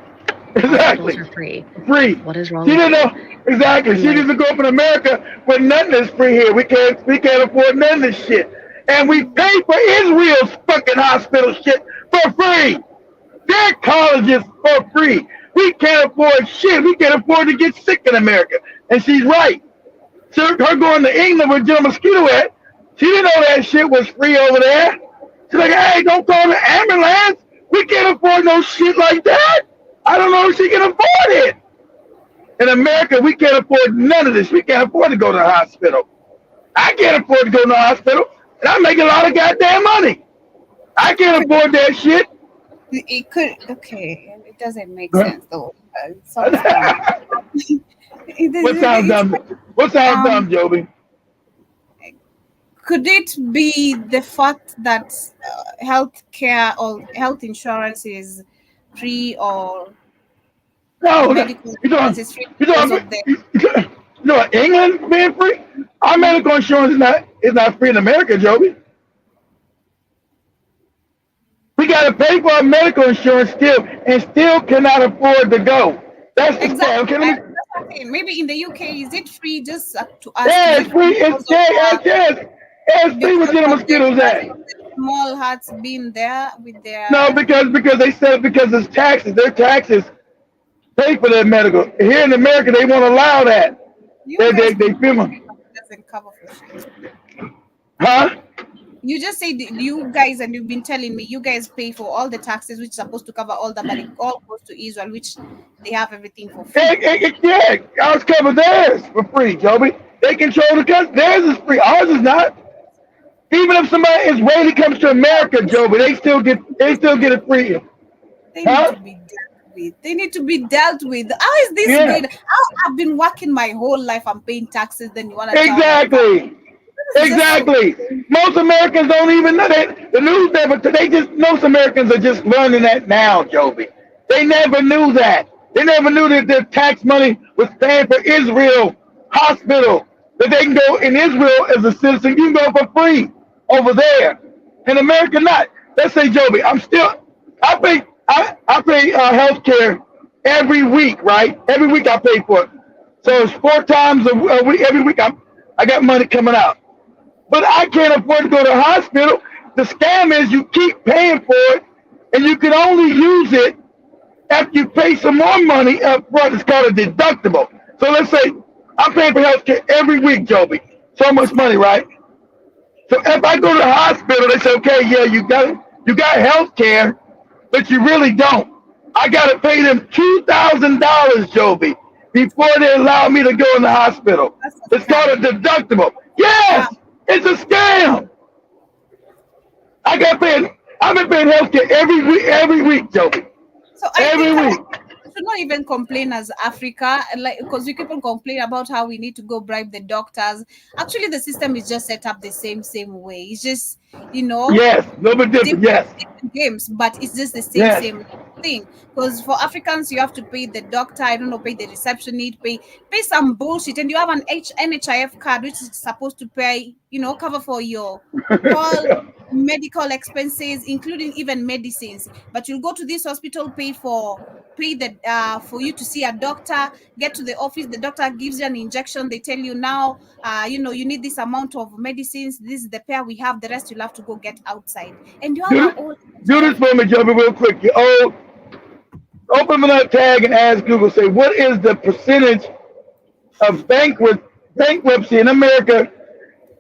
Exactly. Are free. Free. What is wrong? She didn't know exactly. She doesn't go up in America when nothing is free here. We can't afford none of this shit. And we pay for Israel's fucking hospital shit for free. Their colleges for free. We can't afford shit. We can't afford to get sick in America. And she's right. So her going to England with Jill Mosquito at, she didn't know that shit was free over there. She's like, "Hey, don't call the ambulance. We can't afford no shit like that." I don't know if she can afford it. In America, we can't afford none of this. We can't afford to go to the hospital. I can't afford to go to the hospital. And I make a lot of goddamn money. I can't afford that shit. It could, okay. It doesn't make sense though. What sounds dumb? What sounds dumb, Joby? Could it be the fact that health care or health insurance is free or no? medical You insurance is free because of the No, England being free. Our medical insurance is not free in America, Joby. We got to pay for our medical insurance still, and still cannot afford to go. That's the Exactly. okay, That's okay. Maybe in the UK, is it free just to ask? yeah, it's free. It's free with the Mosquitoes Act. Small huts being there with their No, because they said because it's taxes. Their taxes pay for their medical. Here in America, they won't allow that. They film them. doesn't cover for shit. Huh? You just said you guys, and you've been telling me you guys pay for all the taxes, which is supposed to cover all that, but it all goes to Israel, which they have everything for free. Yeah, ours cover theirs for free, Joby. They control the country. Theirs is free. Ours is not. Even if somebody Israeli comes to America, Joby, they still get it free. They need to be dealt with. They need to be dealt with. How is this good? I've been working my whole life. I'm paying taxes. Then you want to exactly. Most Americans don't even know that. The news never. Most Americans are just learning that now, Joby. They never knew that. They never knew that their tax money was paying for Israel hospital. That they can go in Israel as a citizen. You can go for free over there. In America, not. Let's say, Joby, I pay health care every week, right? Every week I pay for it. So it's 4 times a week. Every week I got money coming out. But I can't afford to go to the hospital. The scam is you keep paying for it, and you can only use it after you pay some more money up front. It's called a deductible. So let's say I'm paying for health care every week, Joby. So much money, right? So if I go to the hospital, they say, okay, yeah, you got health care, but you really don't. I got to pay them $2,000, Joby, before they allow me to go in the hospital. It's called a deductible. Yes, it's a scam. I've been paying health care every week, Joby. So every week. We should not even complain as Africa, because we keep on complaining about how we need to go bribe the doctors. Actually, the system is just set up the same way. It's just, yes, no bit different. Different games, but it's just the same thing. Because for Africans, you have to pay the doctor. I don't know, pay the receptionist, pay some bullshit, and you have an NHIF card which is supposed to pay, cover for your all medical expenses, including even medicines. But you'll go to this hospital, pay for you to see a doctor, get to the office, the doctor gives you an injection, they tell you now, you need this amount of medicines, this is the pair we have, the rest you'll have to go get outside. And you have do this for me, Joby, real quick. Open up tag and ask Google, say, what is the percentage of bankruptcy in America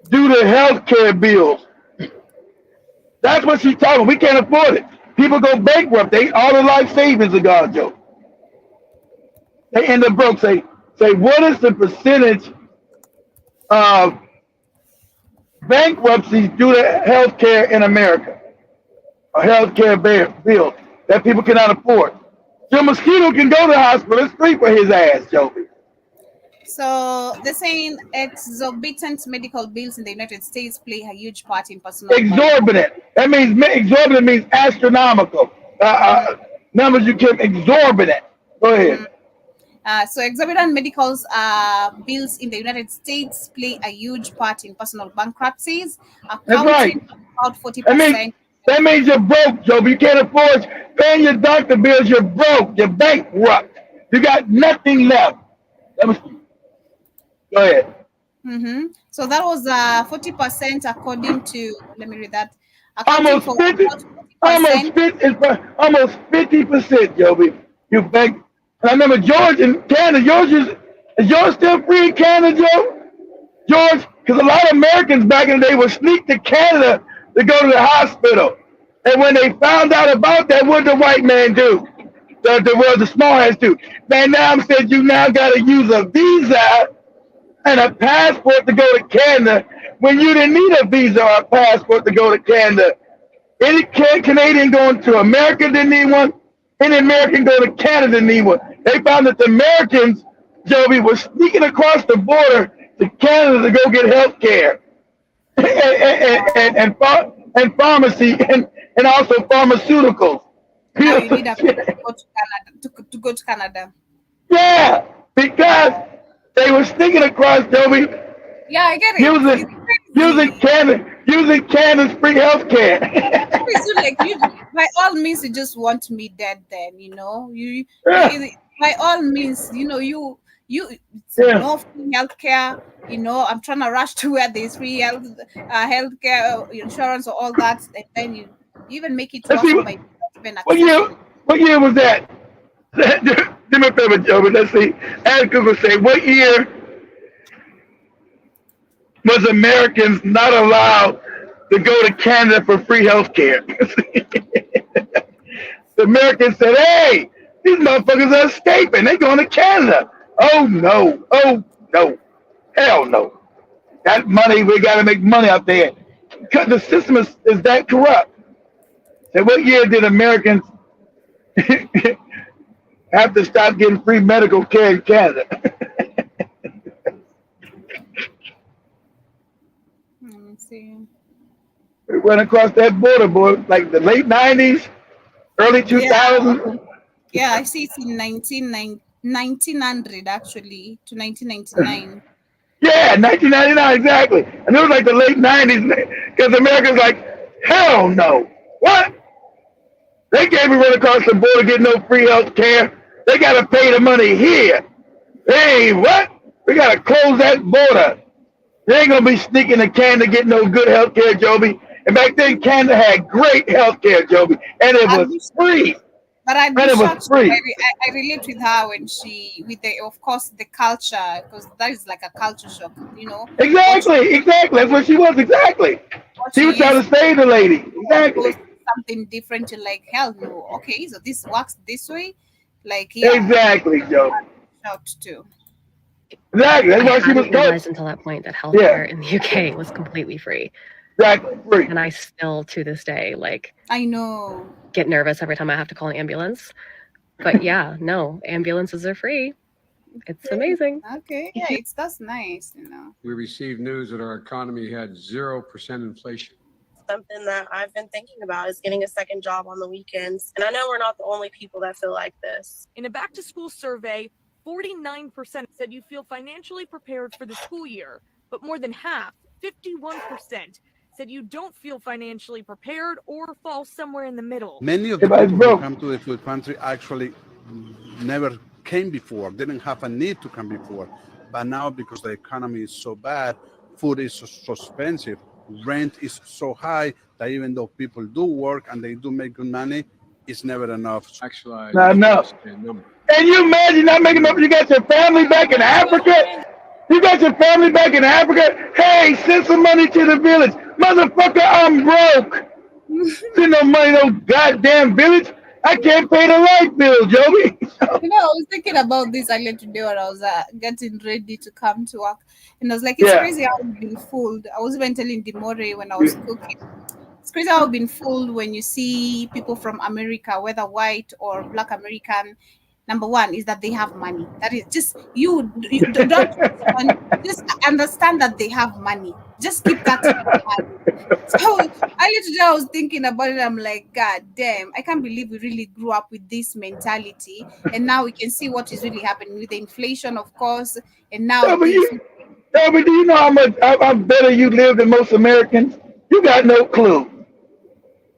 due to health care bills? That's what she's talking about. We can't afford it. People go bankrupt. All their life savings are gone, Joe. They end up broke. Say, what is the percentage of bankruptcies due to health care in America? Or health care bills that people cannot afford. Joe Mosquito can go to the hospital. It's free for his ass, Joby. So they're saying exorbitant medical bills in the United States play a huge part in personal. Exorbitant. That means exorbitant means astronomical. Numbers you can exorbitant. Go ahead. So exorbitant medical bills in the United States play a huge part in personal bankruptcies. That's right. About 40%. That means you're broke, Joe. You can't afford paying your doctor bills. You're broke. You're bankrupt. You got nothing left. Go ahead. So that was 40% according to. Let me read that. Almost 50. Almost 50%, Joby. You bank. And I remember George in Canada. Is George still free in Canada, Joe? George, because a lot of Americans back in the day would sneak to Canada to go to the hospital. And when they found out about that, what did the white man do? The small ass do. Man, now said you now got to use a visa and a passport to go to Canada when you didn't need a visa or a passport to go to Canada. Any Canadian going to America didn't need one. Any American going to Canada didn't need one. They found that the Americans, Joby, were sneaking across the border to Canada to go get health care and pharmacy and also pharmaceuticals. Now you need a visa to go to Canada. Yeah, because They were sneaking across, Joby, Yeah, I get it. using Canada's free health care. Like you, by all means, you just want me dead. Then by all means, it's no free healthcare. I'm trying to rush to where there's free healthcare insurance or all that, and then you even make it worse by What year was that? Do me a favor, Joby. Let's see. Ask Google say, what year was Americans not allowed to go to Canada for free health care? The Americans said, hey, these motherfuckers are escaping. They're going to Canada. Oh, no. Oh, no. Hell no. That money, we got to make money out there. Because the system is that corrupt. So what year did Americans have to stop getting free medical care in Canada? Let's see. We went across that border, boy, like the late 90s, early 2000s. Yeah, I see it's in 1900 actually to 1999. Yeah, 1999, exactly. And it was like the late 90s because America's like, hell no. What? They can't be running across the border getting no free health care. They got to pay the money here. Hey, what? We got to close that border. They ain't going to be sneaking to Canada getting no good health care, Joby. And back then, Canada had great health care, Joby. And it was free. But And it was free. I relate with her when of course, the culture, because that is like a culture shock, Exactly. That's what she was, exactly. She was trying to save the lady. Exactly. Something different to like, hell no. Okay, so this works this way. Like, yeah. Exactly, Joe. Shout too. Exactly. That's why she was realized until that point that healthcare in the UK was completely free. Exactly, free. And I still, to this day, I know, get nervous every time I have to call an ambulance. But yeah, no, ambulances are free. It's amazing. Okay, yeah, that's nice, We received news that our economy had 0% inflation. Something that I've been thinking about is getting a second job on the weekends. And I know we're not the only people that feel like this. In a back to school survey, 49% said you feel financially prepared for the school year, but more than half, 51%, said you don't feel financially prepared or fall somewhere in the middle. Many of the people who come to the food pantry actually never came before, didn't have a need to come before. But now, because the economy is so bad, food is so expensive, rent is so high that even though people do work and they do make good money, it's never enough. Actually, not enough. And you imagine not making enough. You got your family back in Africa. Hey, send some money to the village. Motherfucker, I'm broke. Send no money, no goddamn village. I can't pay the light bill, Joey. I was thinking about this earlier today when I was getting ready to come to work. And I was like, it's crazy how I've been fooled. I was even telling Demore when I was cooking. It's crazy how I've been fooled when you see people from America, whether white or black American. Number one is that they have money. That is just, you don't just understand that they have money. Just keep that in mind. So I was thinking about it. I'm like, God damn, I can't believe we really grew up with this mentality. And now we can see what is really happening with the inflation, of course. And now but do you know how better you live than most Americans? You got no clue.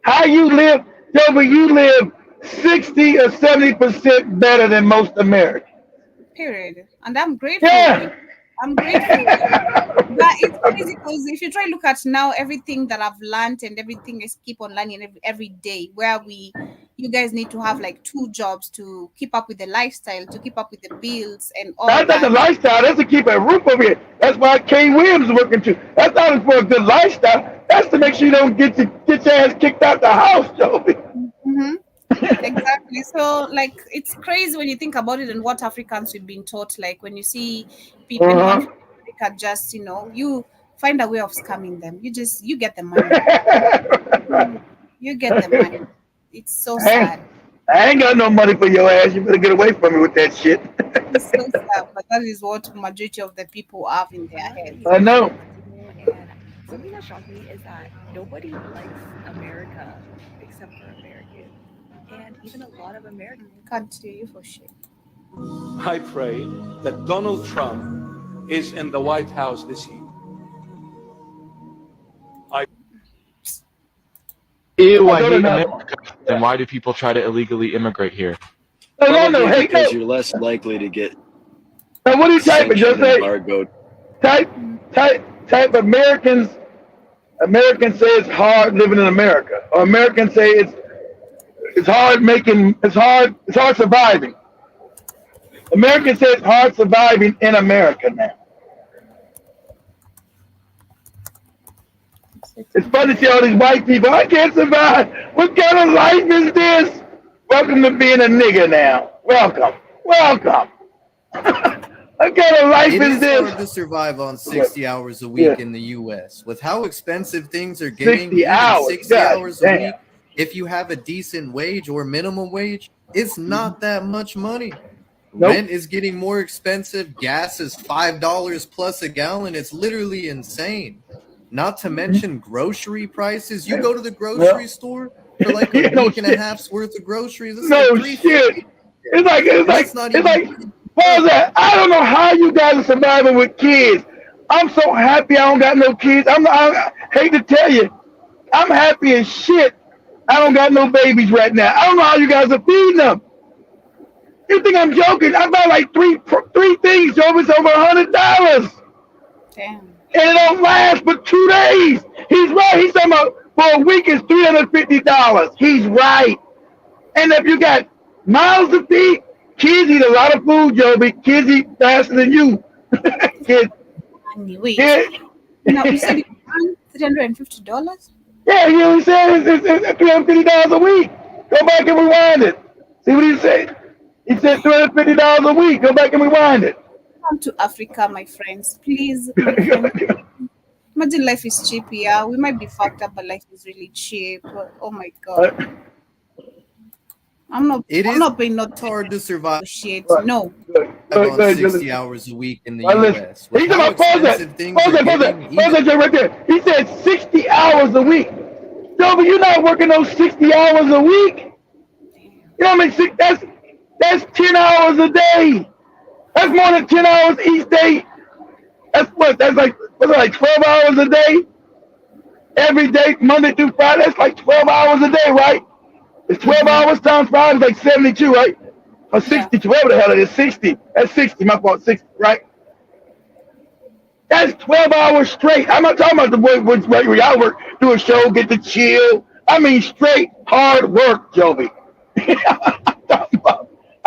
How you live, but you live 60 or 70% better than most Americans. Period. And I'm grateful. Yeah. I'm grateful. But it's crazy because if you try to look at now everything that I've learned and everything I keep on learning every day, where you guys need to have like 2 jobs to keep up with the lifestyle, to keep up with the bills and all That's not the lifestyle. That's to keep a roof over here. That's why Kane Williams is working too. That's not for a good lifestyle. That's to make sure you don't get your ass kicked out the house, Joby. Mm-hmm. Exactly. So like it's crazy when you think about it and what Africans we've been taught. Like when you see people in Africa, just you find a way of scamming them. You get the money. You get the money. It's so sad. I ain't got no money for your ass. You better get away from me with that shit. It's so sad, but that is what majority of the people have in their heads. I know. And something that shocked me is that nobody likes America except for Americans. And even a lot of Americans can't hear you for shit. I pray that Donald Trump is in the White House this year. Ew, I hate America. Then why do people try to illegally immigrate here? Probably because you're less likely to get Now, what are you typing? Just say, embargoed. type Americans say it's hard living in America, or Americans say it's hard surviving. Americans say it's hard surviving in America now. It's funny to see all these white people. I can't survive. What kind of life is this? Welcome to being a nigger now. Welcome. What kind of life It is is this? hard to survive on 60 hours a week in the U.S. With how expensive things are getting, 60 hours. 60 God hours damn. a week, if you have a decent wage or minimum wage, it's not that much money. Nope. Rent is getting more expensive. Gas is $5 plus a gallon. It's literally insane. Not to mention grocery prices. You go to the grocery store for like a No week and a shit. half's worth of groceries. It's No like shit. It's like even- what is that? I don't know how you guys are surviving with kids. I'm so happy I don't got no kids. I hate to tell you, I'm happy as shit. I don't got no babies right now. I don't know how you guys are feeding them. You think I'm joking? I buy like three things, Joe. It's over $100. Damn. And it don't last but 2 days. He's right. He's talking about for a week it's $350. He's right. And if you got miles to feed, kids eat a lot of food, Joby. Kids eat faster than you. Kids. Wait. Kids. No, you said $350? Yeah, you know what I'm saying? It's $350 a week. Go back and rewind it. See what he said? He said $350 a week. Go back and rewind it. Come to Africa, my friends. Please. My friends. Imagine life is cheap here. We might be fucked up, but life is really cheap. Oh my God. I'm not paying not hard to survive. Shit. No. On 60 hours a week in the U.S. He's about pause that right there. He said 60 hours a week. No, but you're not working those 60 hours a week. You know what I mean? That's 10 hours a day. That's more than 10 hours each day. That's what? That's like, what's it, like 12 hours a day? Every day, Monday through Friday, that's like 12 hours a day, right? It's 12 hours times 5 is like 72, right? Or 60, whatever the hell it is, 60. That's 60, my fault, 60, right? That's 12 hours straight. I'm not talking about the way where y'all work, do a show, get to chill. I mean straight hard work, Joby.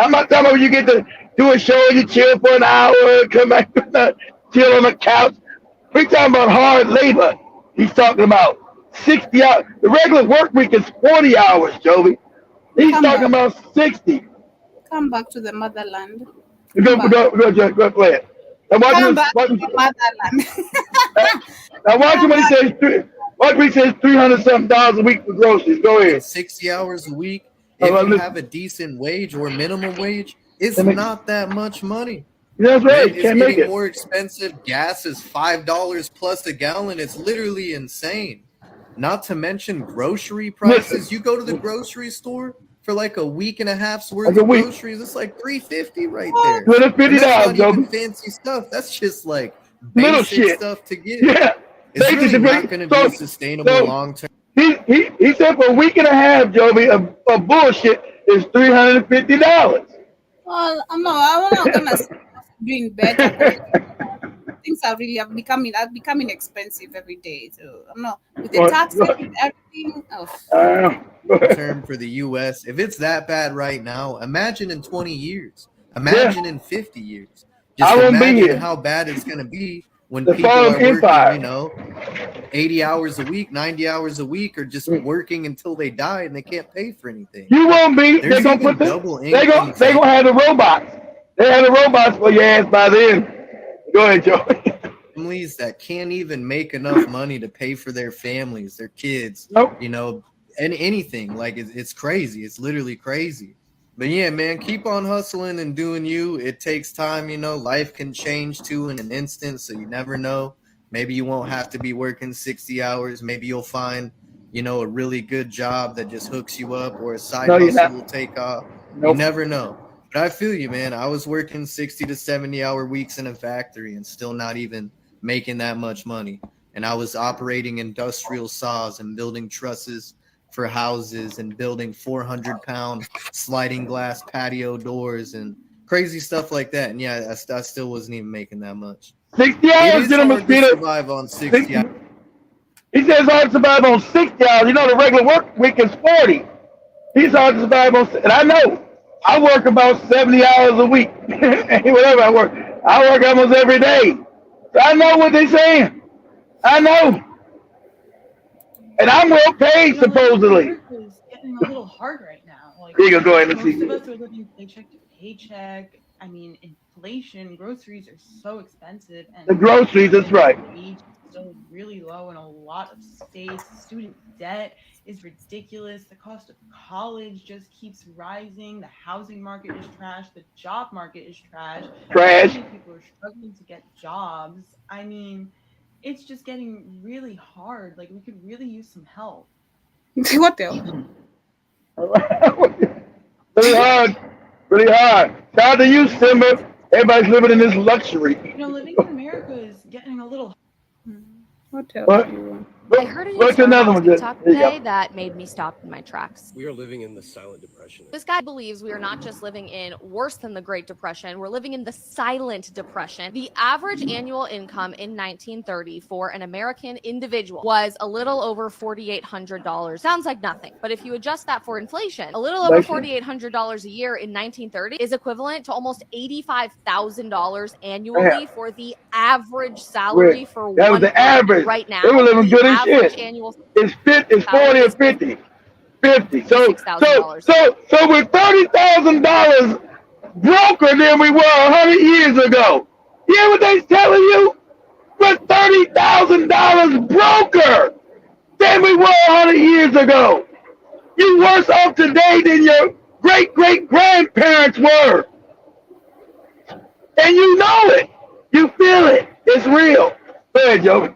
I'm not talking about when you get to do a show and you chill for an hour, come back, chill on the couch. We're talking about hard labor. He's talking about 60 hours. The regular work week is 40 hours, Joby. He's talking about 60. Come back to the motherland. Go play it. Now Come back to the motherland. Now watch him when he says, watch when he says $300-something a week for groceries. Go ahead. 60 hours a week. If you have a decent wage or minimum wage, it's not that much money. That's right. It's Can't make getting it. more expensive. Gas is $5 plus a gallon. It's literally insane. Not to mention grocery prices. You go to the grocery store for like a week and a half's worth of groceries. It's like $350 right there. $350, And that's not even Joby. fancy stuff. That's just like Little basic shit. stuff to get. Yeah. It's Basic really to not bring- going to so- be sustainable so- long term. He said for a week and a half, Joby, of bullshit is $350. Well, I'm not gonna say doing better. Things are becoming expensive every day. So I'm not with the taxes, with everything. Term for the U.S. If it's that bad right now, imagine in 20 years. Imagine in 50 years. Just I won't be imagine here. how bad it's going to be when The people fall are of working, empire. 80 hours a week, 90 hours a week, or just working until they die and they can't pay for anything. You won't be. There's They're gonna even put double they income gonna have the robots. They have the robots for your ass by then. Go ahead, Joey. Families that can't even make enough money to pay for their families, their kids, you know, and anything. Like it's crazy. It's literally crazy. But yeah, man, keep on hustling and doing you. It takes time, you know. Life can change too in an instant, so you never know. Maybe you won't have to be working 60 hours. Maybe you'll find, you know, a really good job that just hooks you up, or a side No, you're hustle not. will take off. You Nope. never know. But I feel you, man. I was working 60 to 70-hour weeks in a factory and still not even making that much money. And I was operating industrial saws and building trusses for houses and building 400-pound sliding glass patio doors and crazy stuff like that. And yeah, I still wasn't even making that much. 60 hours, gentlemen. Survive on 60 hours. He says hard to survive on 60 hours. You know, the regular work week is 40. He's hard to survive on, and I know. I work about 70 hours a week. Whatever I work almost every day. So I know what they're saying. I know. And I'm well paid, supposedly. It's getting a little hard right now. Like, Here you go ahead and see. most of us are living paycheck to paycheck. I mean, inflation, groceries are so expensive. And The groceries, that's right. wage is still really low in a lot of states. Student debt is ridiculous. The cost of college just keeps rising. The housing market is trash. The job market is trash. Trash. So many people are struggling to get jobs. I mean, it's just getting really hard. Like, we could really use some help. What the? Really hard. Really hard. Shout out to you, Simba. Everybody's living in this luxury. You know, living in America is getting a little. What What? I heard a new What's term another on one? There TikTok you go. today that made me stop in my tracks. We are living in the silent depression. This guy believes we are not just living in worse than the Great Depression, we're living in the silent depression. The average annual income in 1930 for an American individual was a little over $4,800. Sounds like nothing, but if you adjust that for inflation, a little over $4,800 a year in 1930 is equivalent to almost $85,000 annually Yeah. for the average salary for That was one the person average. right now. They were living good as Average shit. annual It's 40 or 50. 50. So $6,000. we're $30,000 broker than we were 100 years ago. You hear what they're telling you? We're $30,000 broker than we were 100 years ago. You worse off today than your great-great-grandparents were. And you know it. You feel it. It's real. Go ahead, Joe.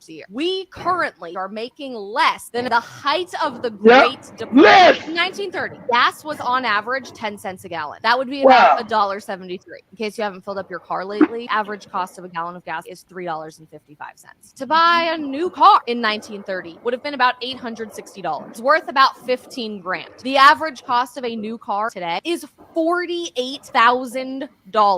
Year. We currently are making less than the height of the Yep. Great Depression. Less. In 1930, gas was on average 10 cents a gallon. That would be Wow. about $1.73. In case you haven't filled up your car lately, average cost of a gallon of gas is $3.55. To buy a new car in 1930 would have been about $860. It's worth about 15 grand. The average cost of a new car today is $48,000.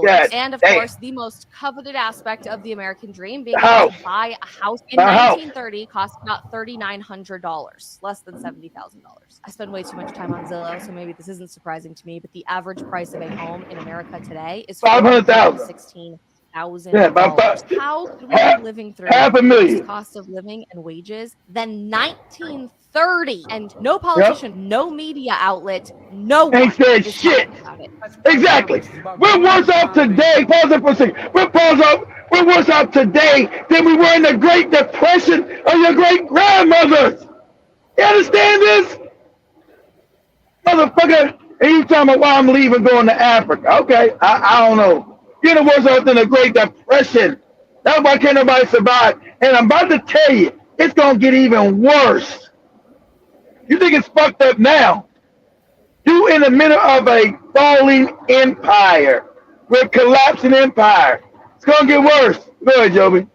Yes. And of Damn. course, the most coveted aspect of the American dream being The able house. to buy a house in A house. 1930 cost about $3,900, less than $70,000. I spend way too much time on Zillow, so maybe this isn't surprising to me, but the average price of a home in America today is $500,000. $416,000. Yeah, about How could we half- be living through $500,000. this cost of living and wages than 1930? And no politician, no media outlet, no one Ain't said is shit. talking about it. Exactly. We're worse off today. Pause it for a second. We're worse off today than we were in the Great Depression of your great grandmothers. You understand this? Motherfucker, and you talking about why I'm leaving going to Africa. Okay, I don't know. You're the worse off than the Great Depression. That's why can't nobody survive. And I'm about to tell you, it's going to get even worse. You think it's fucked up now? You in the middle of a falling empire. We're collapsing empire. It's gonna get worse. Go ahead, Joby.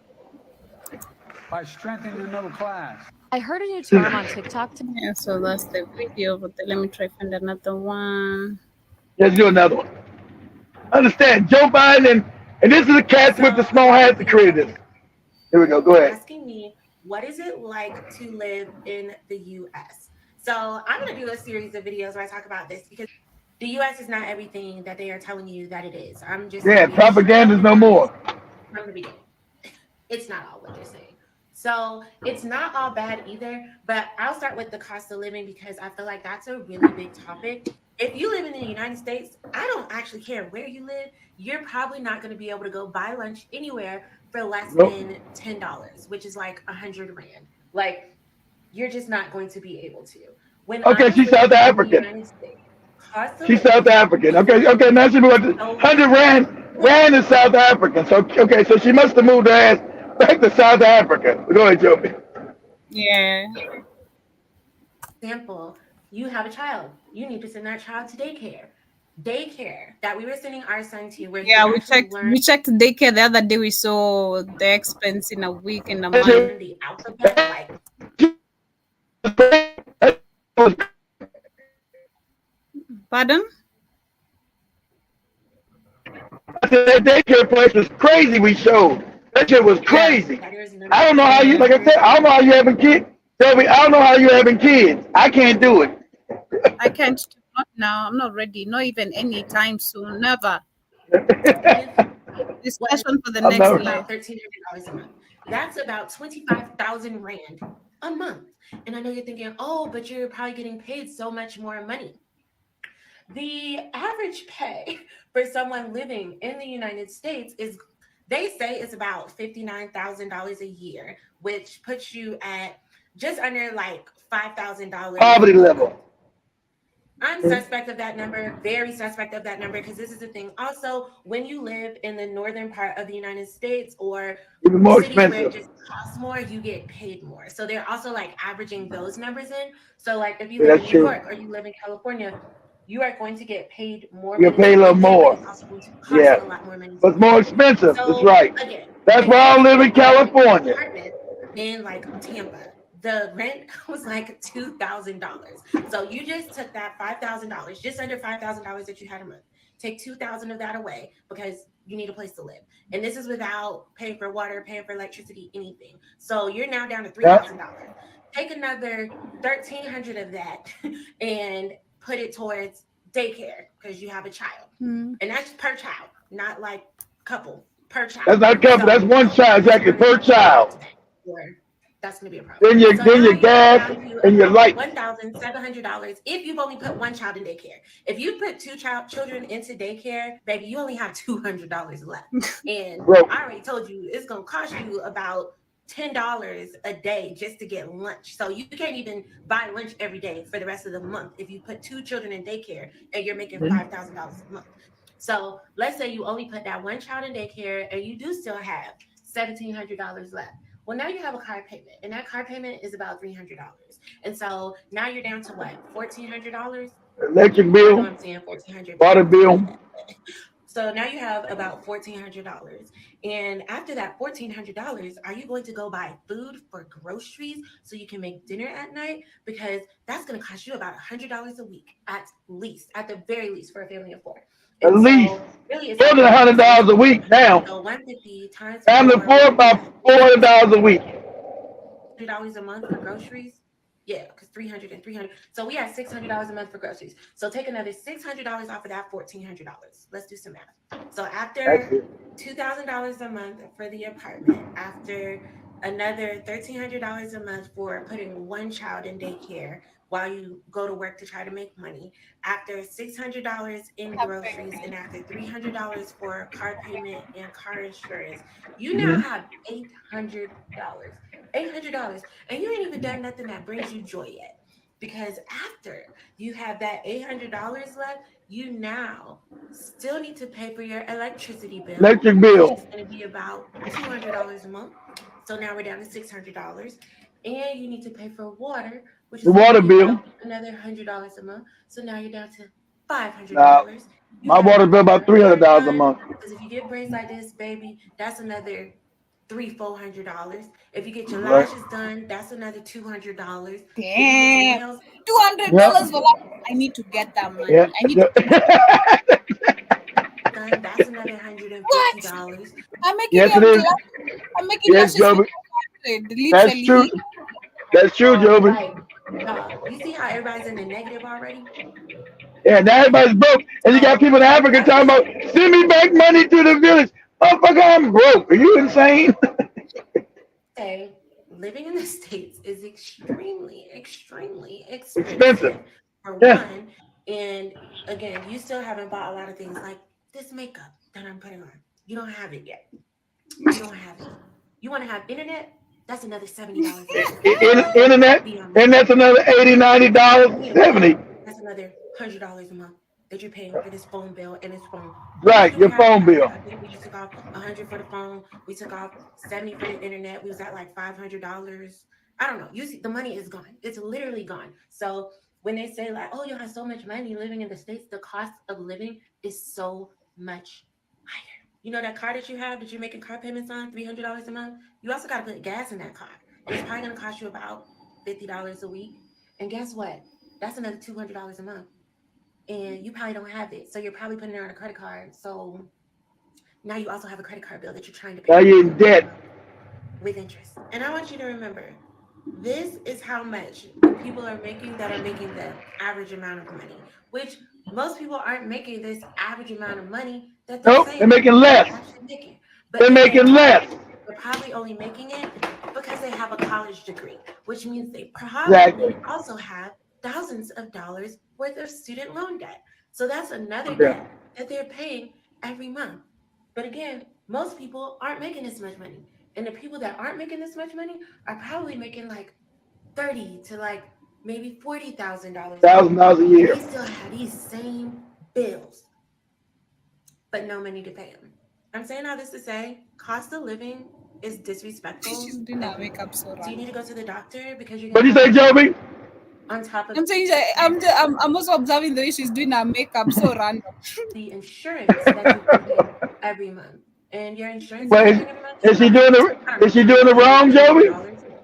By strengthening the middle class. I heard a new term on TikTok today. Yeah, so that's the video, but let me try find another one. Let's do another one. Understand, Joe Biden, and this is the cats with the small hats that created this. Here we go. Go ahead. Asking me, what is it like to live in the U.S.? So I'm going to do a series of videos where I talk about this because the U.S. is not everything that they are telling you that it is. I'm just Propaganda's no more. from the beginning. It's not all what they're saying. So it's not all bad either, but I'll start with the cost of living because I feel like that's a really big topic. If you live in the United States, I don't actually care where you live. You're probably not going to be able to go buy lunch anywhere for less than $10, which is like 100 Rand. Like, you're just not going to be able to. Okay, she's South African. She's South African. Okay, now she moved 100 Rand is South African. So okay, so she must have moved her ass back to South Africa. Go ahead, Joby. Yeah. Example, you have a child. You need to send that child to daycare. daycare that we were sending our son to, where Yeah, he we actually checked. learned We checked daycare the other day. We saw the expense in a week, in a month. the alphabet, like Pardon? That daycare place was crazy. We showed that shit was crazy. I don't know how you, like I said, I don't know how you having kids. Toby, I don't know how you having kids. I can't do it. I can't. Not now. I'm not ready. Not even anytime soon. Never. Discussion for the was next year. about $1,300 a month. That's about 25,000 rand a month. And I know you're thinking, oh, but you're probably getting paid so much more money. The average pay for someone living in the United States is, they say it's about $59,000 a year, which puts you at just under like $5,000. Poverty level. I'm suspect of that number, very suspect of that number, because this is the thing. Also, when you live in the northern part of the United States or Even more cities where it expensive. just costs more, you get paid more. So they're also like averaging those numbers in. So like if you Yeah, live in that's New true. York or you live in California, you are going to get paid more. You money, pay a little but then more. it's also going to cost Yeah. you a lot more money. But it's more expensive. So, That's right. again, That's why I live in California. apartment in like Tampa, the rent was like $2,000. So you just took that $5,000, just under $5,000 that you had a month. Take 2,000 of that away because you need a place to live, and this is without paying for water, paying for electricity, anything. So you're now down to $3,000. Take another 1,300 of that and put it towards daycare because you have a child, and that's per child, not like couple, per child. That's not couple. That's one child, exactly, per child. That's going to be a problem. Then your So then now your you're gas down to and your about light. $1,700 if you've only put one child in daycare. If you put two children into daycare, baby, you only have $200 left. And Broke. I already told you it's going to cost you about $10 a day just to get lunch. So you can't even buy lunch every day for the rest of the month if you put two children in daycare and you're making $5,000 a month. So let's say you only put that one child in daycare and you do still have $1,700 left. Well, now you have a car payment, and that car payment is about $300. And so now you're down to what? $1,400? Electric I bill, know I'm saying $1,400. water bill. So now you have about $1,400. And after that $1,400, are you going to go buy food for groceries so you can make dinner at night? Because that's going to cost you about $100 a week, at least, at the very least, for a family of four. At And least so really it's more than $100 a week now. So 150 times Family of four, about $400 a week. $100 a month for groceries. Yeah, because 300 and 300. So we have $600 a month for groceries. So take another $600 off of that $1,400. Let's do some math. So after $2,000 a month for the apartment, after another $1,300 a month for putting one child in daycare while you go to work to try to make money, after $600 in groceries, and after $300 for car payment and car insurance, you now have $800. $800, and you ain't even done nothing that brings you joy yet. Because after you have that $800 left, you now still need to pay for your electricity bill. Electric bill. It's going to be about $200 a month. So now we're down to $600, and you need to pay for water, which is The water gonna be bill. about another $100 a month. So now you're down to $500. Nah, my water bill about $300 a month. Because if you get braids like this, baby, that's another $300-$400. If you get your Right. lashes done, that's another $200. Damn. $200 Yep. for that. I need to get that money. Yeah. I need to Done, that's another $150. I'm making Yes, it is. I'm making Yes, Joby. That's literally. true. That's true, Joby. You see how everybody's in the negative already? Yeah, now everybody's broke. And you got people in Africa talking about, send me back money to the village. Motherfucker, I'm broke. Are you insane? Say, living in the States is extremely expensive. Expensive. For Yeah. one, and again, you still haven't bought a lot of things like this makeup that I'm putting on. You don't have it yet. You don't have it. You want to have internet? That's another $70. Internet, and that's another $80, $90, $70. That's another $100 a month that you're paying for this phone bill and this phone. Right, your phone bill. I think we just took off $100 for the phone. We took off $70 for the internet. We was at like $500. I don't know. You see, the money is gone. It's literally gone. So when they say like, oh, you have so much money living in the States, the cost of living is so much higher. You know that car that you have that you're making car payments on, $300 a month? You also got to put gas in that car. It's probably going to cost you about $50 a week. And guess what? That's another $200 a month. And you probably don't have it. So you're probably putting it on a credit card. So now you also have a credit card bill that you're trying to pay. Now you're in debt. With interest. And I want you to remember, this is how much the people are making that are making the average amount of money, which most people aren't making this average amount of money that they're saying. They're making less. They're making less. They're probably only making it because they have a college degree, which means they probably also have thousands of dollars worth of student loan debt. So that's another debt that they're paying every month. But again, most people aren't making this much money. And the people that aren't making this much money are probably making like $30,000 to like maybe $40,000 $1,000 a year. They still have these same bills, but no money to pay them. I'm saying all this to say, cost of living is disrespectful. She's doing that makeup so Do you need to go to the doctor because you're? What do you say, Joby? On top of I'm saying I'm also observing the way she's doing her makeup so random. The insurance that you pay every month, and your insurance. Wait, is she doing it wrong, Joby?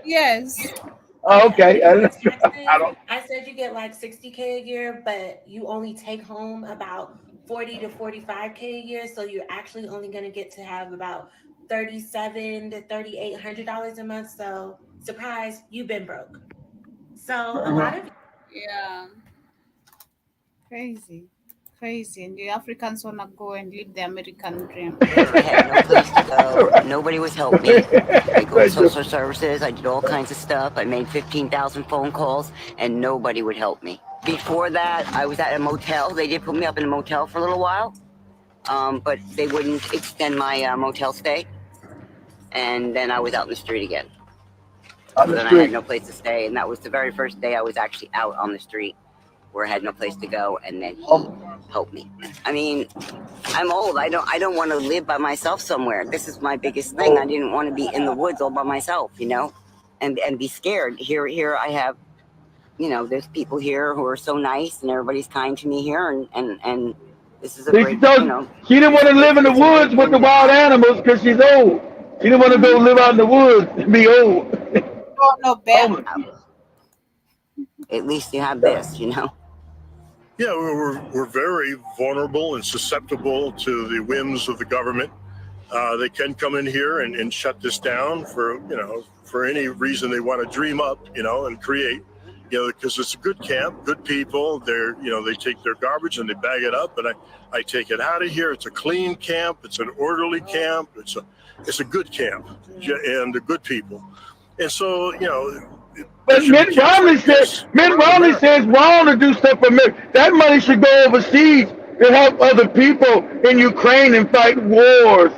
Yes. Oh, okay. I said you get like $60K a year, but you only take home about $40,000 to $45K a year. So you're actually only going to get to have about $3,700 to $3,800 a month. So surprise, you've been broke. So a lot of crazy. And the Africans wanna go and live the American dream. I had no place to go. Nobody was helping me. I go to social services. I did all kinds of stuff. I made 15,000 phone calls, and nobody would help me. Before that, I was at a motel. They did put me up in a motel for a little while, but they wouldn't extend my motel stay. And then I was out in the street again. So then I had no place to stay, and that was the very first day I was actually out on the street, where I had no place to go, and then he helped me. I mean, I'm old. I don't want to live by myself somewhere. This is my biggest thing. I didn't want to be in the woods all by myself, you know, and be scared. Here I have, you know, there's people here who are so nice, and everybody's kind to me here, and this is a great, you know. She didn't want to live in the woods with the wild animals because she's old. She didn't want to go live out in the woods and be old. No, bear. At least you have this, you know. Yeah, we're very vulnerable and susceptible to the whims of the government. They can come in here and shut this down for any reason they want to dream up, and create, because it's a good camp, good people. They take their garbage and they bag it up, and I take it out of here. It's a clean camp. It's an orderly camp. It's a good camp, and the good people. And so, But Mitt Romney says it's wrong to do stuff for America. That money should go overseas to help other people in Ukraine and fight wars.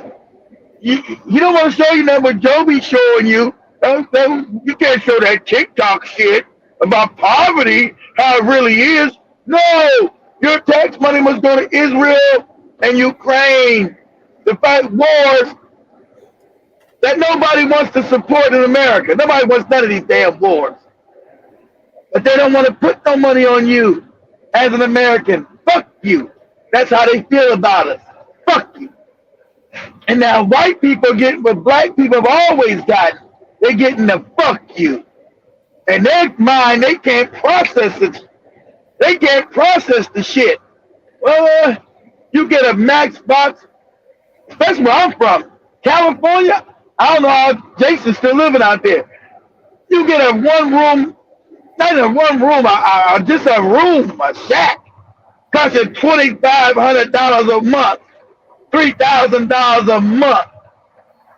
You don't want to show you that what Joby's showing you. You can't show that TikTok shit about poverty, how it really is. No, your tax money must go to Israel and Ukraine to fight wars that nobody wants to support in America. Nobody wants none of these damn wars. But they don't want to put no money on you as an American. Fuck you. That's how they feel about us. Fuck you. And now white people get what black people have always gotten. They're getting the fuck you. And their mind, they can't process it. They can't process the shit. Well, you get a max box, especially where I'm from, California. I don't know how Jason's still living out there. You get a one room, not even one room, just a room, a shack, costing $2,500 a month, $3,000 a month.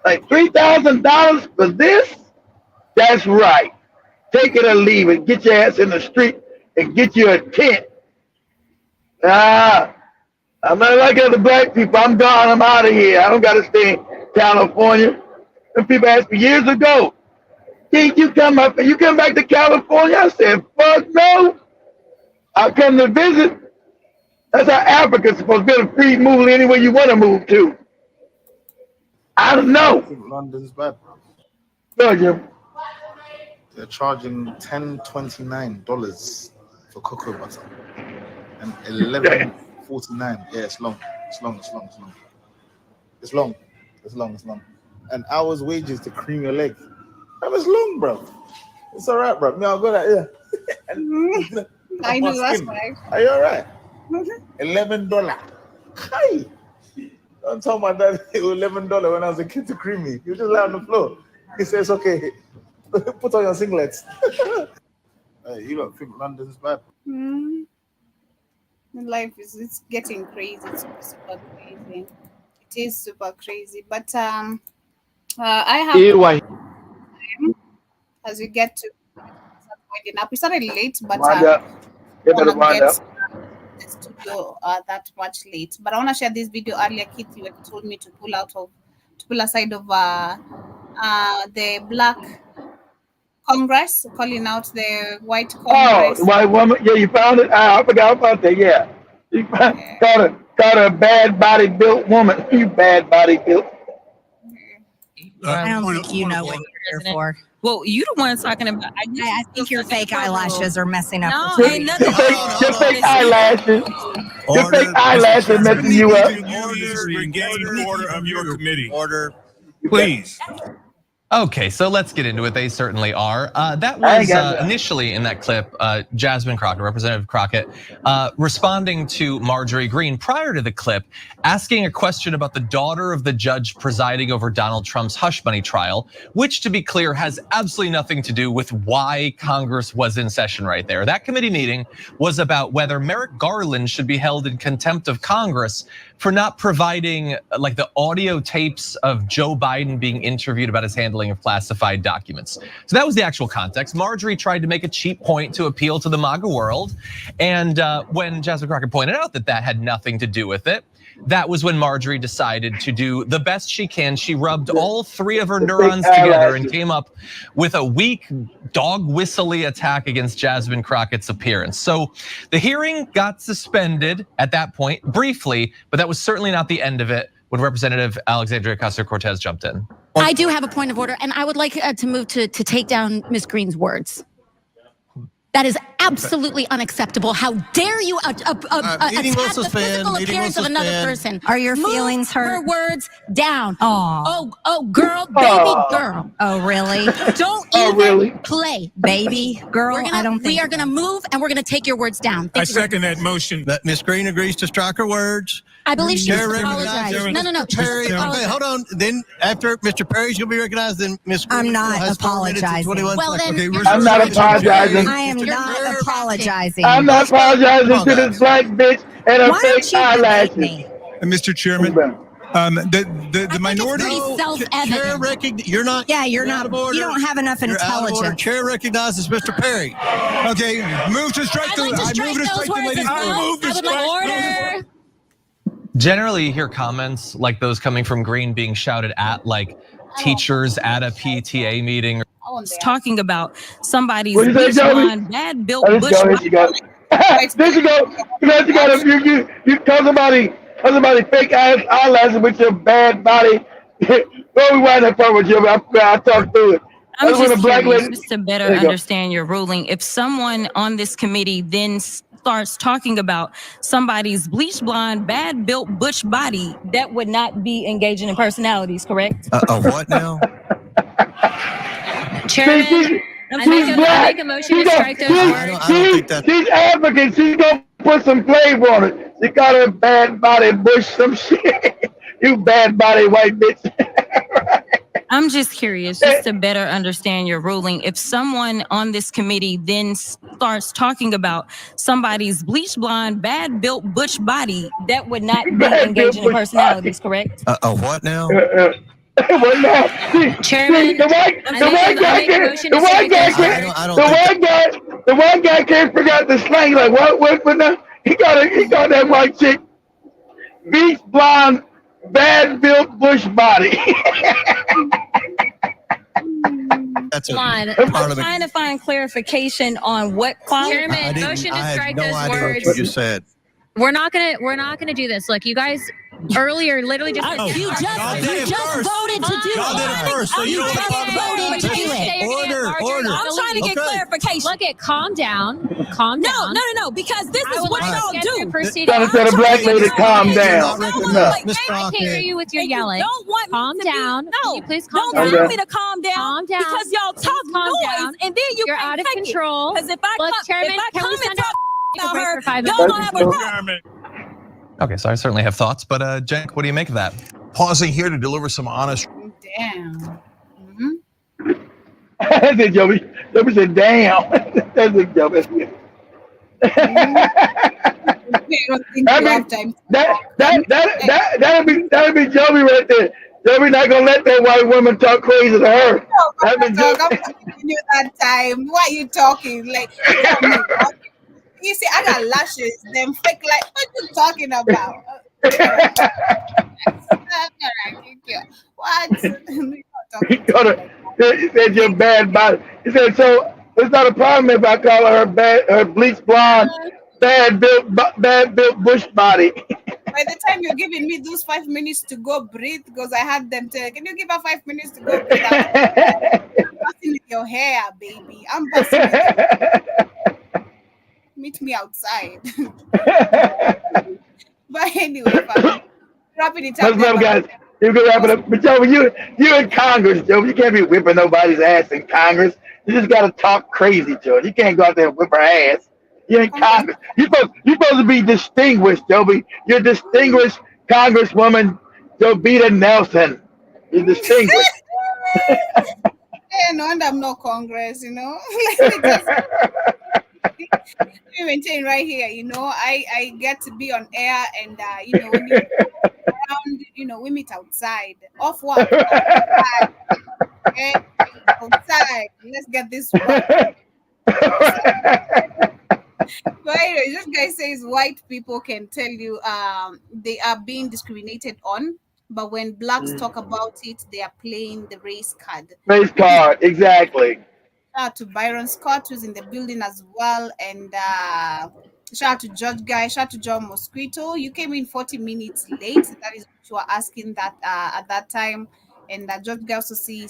Like $3,000 for this? That's right. Take it or leave it. Get your ass in the street and get you a tent. I'm not like other black people. I'm gone. I'm out of here. I don't got to stay in California. And people asked me years ago, you come back to California? I said, fuck no. I'll come to visit. That's how Africa's supposed to be a free move anywhere you want to move to. I don't know. I think London's bad. Go, Jim. They're charging $10.29 for for cocoa butter. And 11.49. Yeah, it's long. It's long. An hour's wages to cream your legs. That was long, bro. It's all right, bro. Me, I'll go that, yeah. I know, that's right. Are you all right? $11. Hi. Don't tell my dad it was $11 when I was a kid to cream me. You just lay on the floor. He says, okay, put on your singlets. Hey, you don't think London's bad? Life it's getting crazy. It's super crazy. It is super crazy. But I have as we get to winding up. We started late, but Wind up. You better wind up. the studio that much late. But I want to share this video earlier. Keith, you had told me to pull aside of the Black Congress, calling out the white Congress. Oh, white woman. Yeah, you found it. I forgot about that. Yeah, you called a bad body built woman. You bad body built. I don't think you know what you're here for. Well, you the one talking about. I think your fake eyelashes are messing up. No, the ain't nothing. Your fake eyelashes. Your fake eyelashes messing you up. Order of your committee. Order. Please. Okay, so let's get into it. They certainly are. That was initially in that clip, Jasmine Crockett, Representative Crockett, responding to Marjorie Greene prior to the clip, asking a question about the daughter of the judge presiding over Donald Trump's hush money trial, which, to be clear, has absolutely nothing to do with why Congress was in session right there. That committee meeting was about whether Merrick Garland should be held in contempt of Congress for not providing like the audio tapes of Joe Biden being interviewed about his handling of classified documents. So that was the actual context. Marjorie tried to make a cheap point to appeal to the MAGA world. And when Jasmine Crockett pointed out that that had nothing to do with it, that was when Marjorie decided to do the best she can. She rubbed all three of her neurons together and came up with a weak dog whistly attack against Jasmine Crockett's appearance. So the hearing got suspended at that point briefly, but that was certainly not the end of it when Representative Alexandria Ocasio-Cortez jumped in. I do have a point of order, and I would like to move to take down Ms. Greene's words. That is absolutely unacceptable. How dare you attack the physical appearance of another person? Are your feelings hurt? Her words down. Oh. Oh, girl, baby girl. Oh, really? Don't even play, baby girl. We are gonna move, and we're gonna take your words down. I second that motion. Ms. Greene agrees to strike her words. I believe she apologized. No. Perry, okay, hold on. Then after Mr. Perry's gonna be recognized, then Ms. Greene I'm not apologizing. Well, then, okay, I'm not apologizing. I am not apologizing. I'm not apologizing to this black bitch and her fake eyelashes. Mr. Chairman, the minority. You're not. Yeah, you're not. You don't have enough intelligence. Chair recognizes Mr. Perry. Okay, move to strike the. I move to strike the lady. Generally, you hear comments like those coming from Greene being shouted at, like teachers at a PTA meeting. Talking about somebody's bad built bush. There you go. There you go. You tell somebody fake eyelashes with your bad body. Go rewind that part with you. I'll talk through it. I'm just curious, just to better understand your ruling. If someone on this committee then starts talking about somebody's bleach blonde, bad built bush body, that would not be engaging in personalities, correct? What now? Chairman, I make a motion to strike those words. She's African. She's gonna put some flavor on it. She got her bad body bush some shit. You bad body white bitch. I'm just curious, just to better understand your ruling. If someone on this committee then starts talking about somebody's bleach blonde, bad built bush body, that would not be engaging in personalities, correct? What now? What now? Chairman, the white guy can't figure out the slang. Like what now? He got that white chick, beach blonde, bad built bush body. That's I'm trying to find clarification on what quality. Chairman, motion to strike those words. What you just said. We're not gonna do this. Look, you guys, earlier, literally just. You just voted to do Y'all did it first, so you don't voted to do it. Order. I'm trying to get clarification. Look at, calm down. No, because this is what y'all do. Trying to tell the black lady calm down. I can't hear you with your yelling. Calm down. No, can you please calm don't down. tell me to calm down. Calm down. Because y'all talk Calm noise, down. and then you're out of control. Because if I Look, Chairman, come can we and send talk about break her, for 5 y'all minutes? gonna have a problem. Okay, so I certainly have thoughts, but Cenk, what do you make of that? Pausing here to deliver some honest. Damn. That's it, Joby. Joby said, "Damn." That's it, Joby. That'd be Joby right there. Joby not gonna let that white woman talk crazy to her. I'm giving you that time. Why are you talking? Like, you see, I got lashes. Them fake like, what you talking about? What? He said you're bad body. He said, so it's not a problem if I call her bleach blonde, bad built bush body. By the time you're giving me those 5 minutes to go breathe, because I had them tell, can you give her 5 minutes to go breathe? I'm busting with your hair, baby. I'm busting with your hair. Meet me outside. But anyway, wrapping it up. Let's love, guys. You can wrap it up. But Joe, you in Congress, Joe. You can't be whipping nobody's ass in Congress. You just gotta talk crazy to her. You can't go out there and whip her ass. You're in Congress. You're supposed to be distinguished, Joby. You're distinguished Congresswoman Jovita Nelson. You're distinguished. Hey, no wonder I'm not Congress, you know. You maintain right here, you know. I get to be on air, and you know, when you around, you know, we meet outside. Off work. Outside. Okay? Outside. Let's get this work. But anyway, this guy says white people can tell you they are being discriminated on, but when blacks talk about it, they are playing the race card. Race card, exactly. Shout out to Byron Scott, who's in the building as well, and shout out to George Guy, shout out to John Mosquito. You came in 40 minutes late. That is what you were asking that at that time. And George Guy also says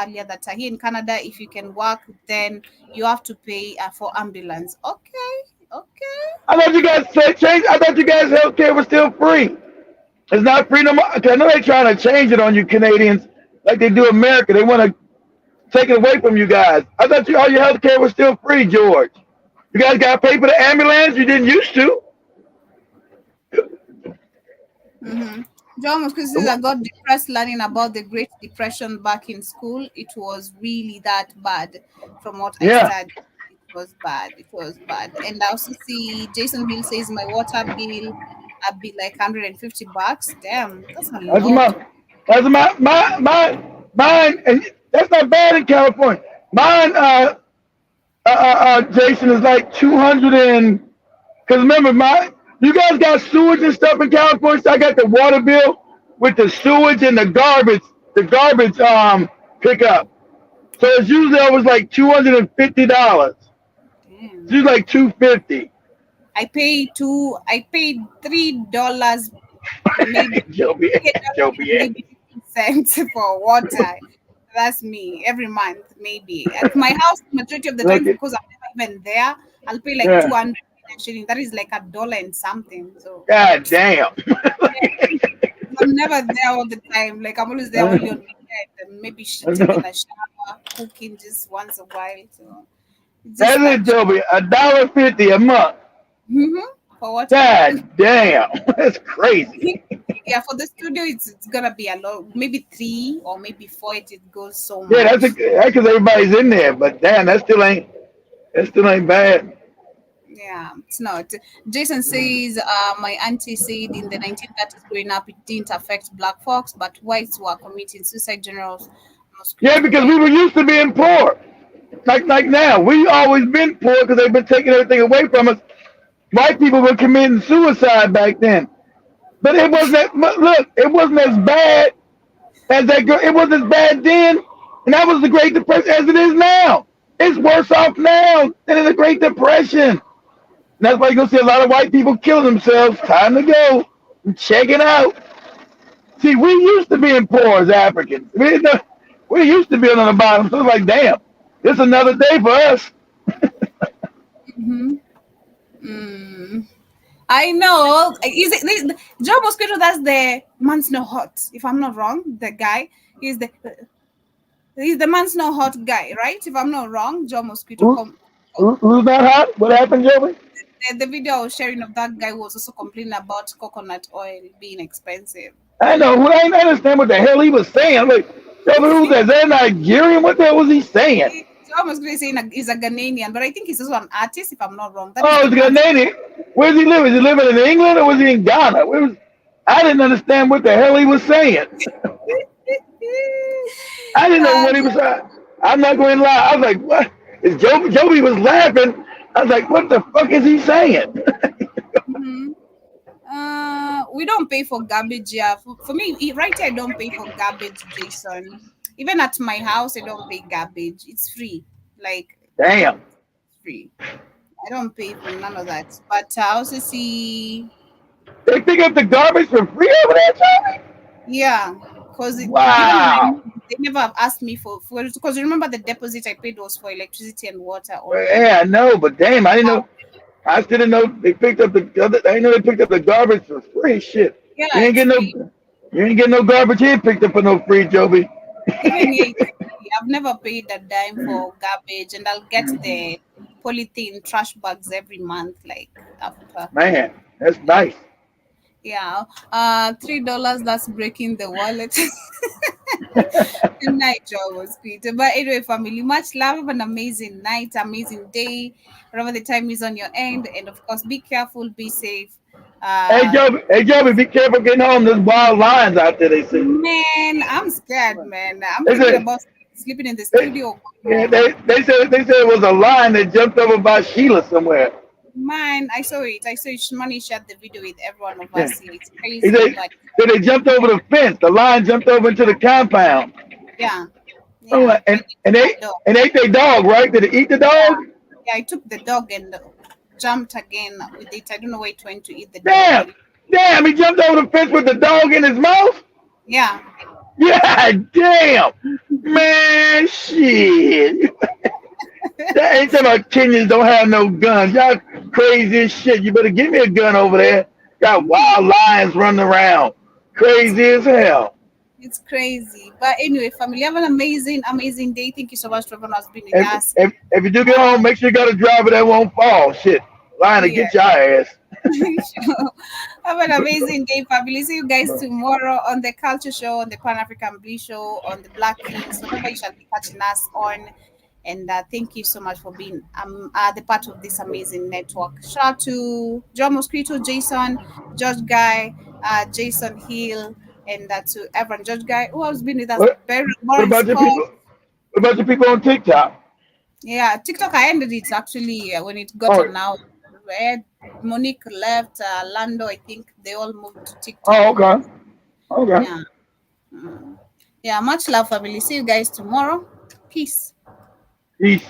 earlier that here in Canada, if you can work, then you have to pay for ambulance. Okay. I thought you guys changed. I thought you guys' healthcare was still free. It's not free no more. I know they're trying to change it on you Canadians, like they do America. They want to take it away from you guys. I thought all your healthcare was still free, George. You guys got to pay for the ambulance. You didn't used to. John Mosquito says, I got depressed learning about the Great Depression back in school. It was really that bad from what I studied. It was bad. And I also see Jason Bill says my water bill would be like $150. Damn, that's a lot. That's mine, and that's not bad in California. Mine, Jason, is like 200 and, because remember, you guys got sewage and stuff in California, so I got the water bill with the sewage and the garbage pickup. So it's usually always like $250. It's usually like $250. I paid $3 maybe cents for water. That's me every month, maybe. At my house, majority of the time, because I'm never even there, I'll pay like 200 shilling. That is like $1 and something. So God damn. I'm never there all the time. Like I'm always there only on weekend, and maybe taking a shower, cooking just once a while. So that's it, Joby. $1.50 a month. For what? God damn, that's crazy. Yeah, for the studio, it's gonna be a lot. Maybe 3 or maybe 4. It goes so much. Yeah, that's because everybody's in there. But damn, that still ain't bad. Yeah, it's not. Jason says, my auntie said in the 1930s growing up, it didn't affect black folks, but whites were committing suicide. Generals. Yeah, because we were used to being poor. Like now, we always been poor because they've been taking everything away from us. White people were committing suicide back then, but it wasn't. Look, it wasn't as bad as that. It wasn't as bad then, and that was the Great Depression as it is now. It's worse off now than in the Great Depression. And that's why you're gonna see a lot of white people killing themselves. Time to go. Check it out. See, we used to being poor as Africans. We used to be on the bottom. So it's like, damn, it's another day for us. I know. Is it Joe Mosquito? That's the Man's No Hot. If I'm not wrong, the guy is the Man's No Hot guy, right? If I'm not wrong, Joe Mosquito. Who's not hot? What happened, Joey? The video I was sharing of that guy was also complaining about coconut oil being expensive. I know. I didn't understand what the hell he was saying. I'm like, who's that? Is that Nigerian? What the hell was he saying? Joe Mosquito saying he's a Ghanaian, but I think he's also an artist, if I'm not wrong. Oh, he's Ghanaian. Where does he live? Is he living in England or was he in Ghana? I didn't understand what the hell he was saying. I didn't know what he was saying. I'm not going to lie. I was like, what? Joby was laughing. I was like, what the fuck is he saying? We don't pay for garbage here. For me, right here, I don't pay for garbage, Jason. Even at my house, I don't pay garbage. It's free. Like, damn. It's free. I don't pay for none of that. But I also see. They pick up the garbage for free over there, Joby? Yeah. Because wow. They never have asked me for because remember the deposit I paid was for electricity and water. Yeah, I know, but damn, I didn't know. I still didn't know they picked up I didn't know they picked up the garbage for free. Shit. Yeah, you ain't get no garbage here picked up for no free, Joby. I've never paid a dime for garbage, and I'll get the polythene trash bags every month, like after. Man, that's nice. Yeah, $3. That's breaking the wallet. Good night, Joe Mosquito. But anyway, family, much love. Have an amazing night, amazing day, whatever the time is on your end, and of course, be careful, be safe. Hey Joby, be careful getting home. There's wild lions out there. They say. Man, I'm scared, man. I'm thinking about sleeping in the studio. Yeah, they said it was a lion that jumped over by Sheila somewhere. Man, I saw it. Money shared the video with every one of us. It's crazy. So they jumped over the fence. The lion jumped over into the compound. Yeah. Oh, and ate their dog, right? Did it eat the dog? Yeah, I took the dog and jumped again with it. I don't know where it went to eat the dog. Damn, he jumped over the fence with the dog in his mouth? Yeah. Yeah, damn. Man, shit. That ain't talking about Kenyans don't have no guns. Y'all crazy as shit. You better give me a gun over there. Got wild lions running around. Crazy as hell. It's crazy. But anyway, family, have an amazing, amazing day. Thank you so much for everyone who's been with us. If you do get home, make sure you got a driver that won't fall. Shit. Lion to get your ass. Sure. Have an amazing day, family. See you guys tomorrow on the Culture Show, on the Pan African Bliss Show, on the Black Kings, whatever you shall be catching us on. And thank you so much for being the part of this amazing network. Shout out to Joe Mosquito, Jason, George Guy, Jason Hill, and to everyone. George Guy, who has been with us. What about your people on TikTok? Yeah, TikTok, I ended it actually when it got on now. Monique left, Lando, I think they all moved to TikTok. Oh, okay. Yeah. Yeah, much love, family. See you guys tomorrow. Peace. Peace.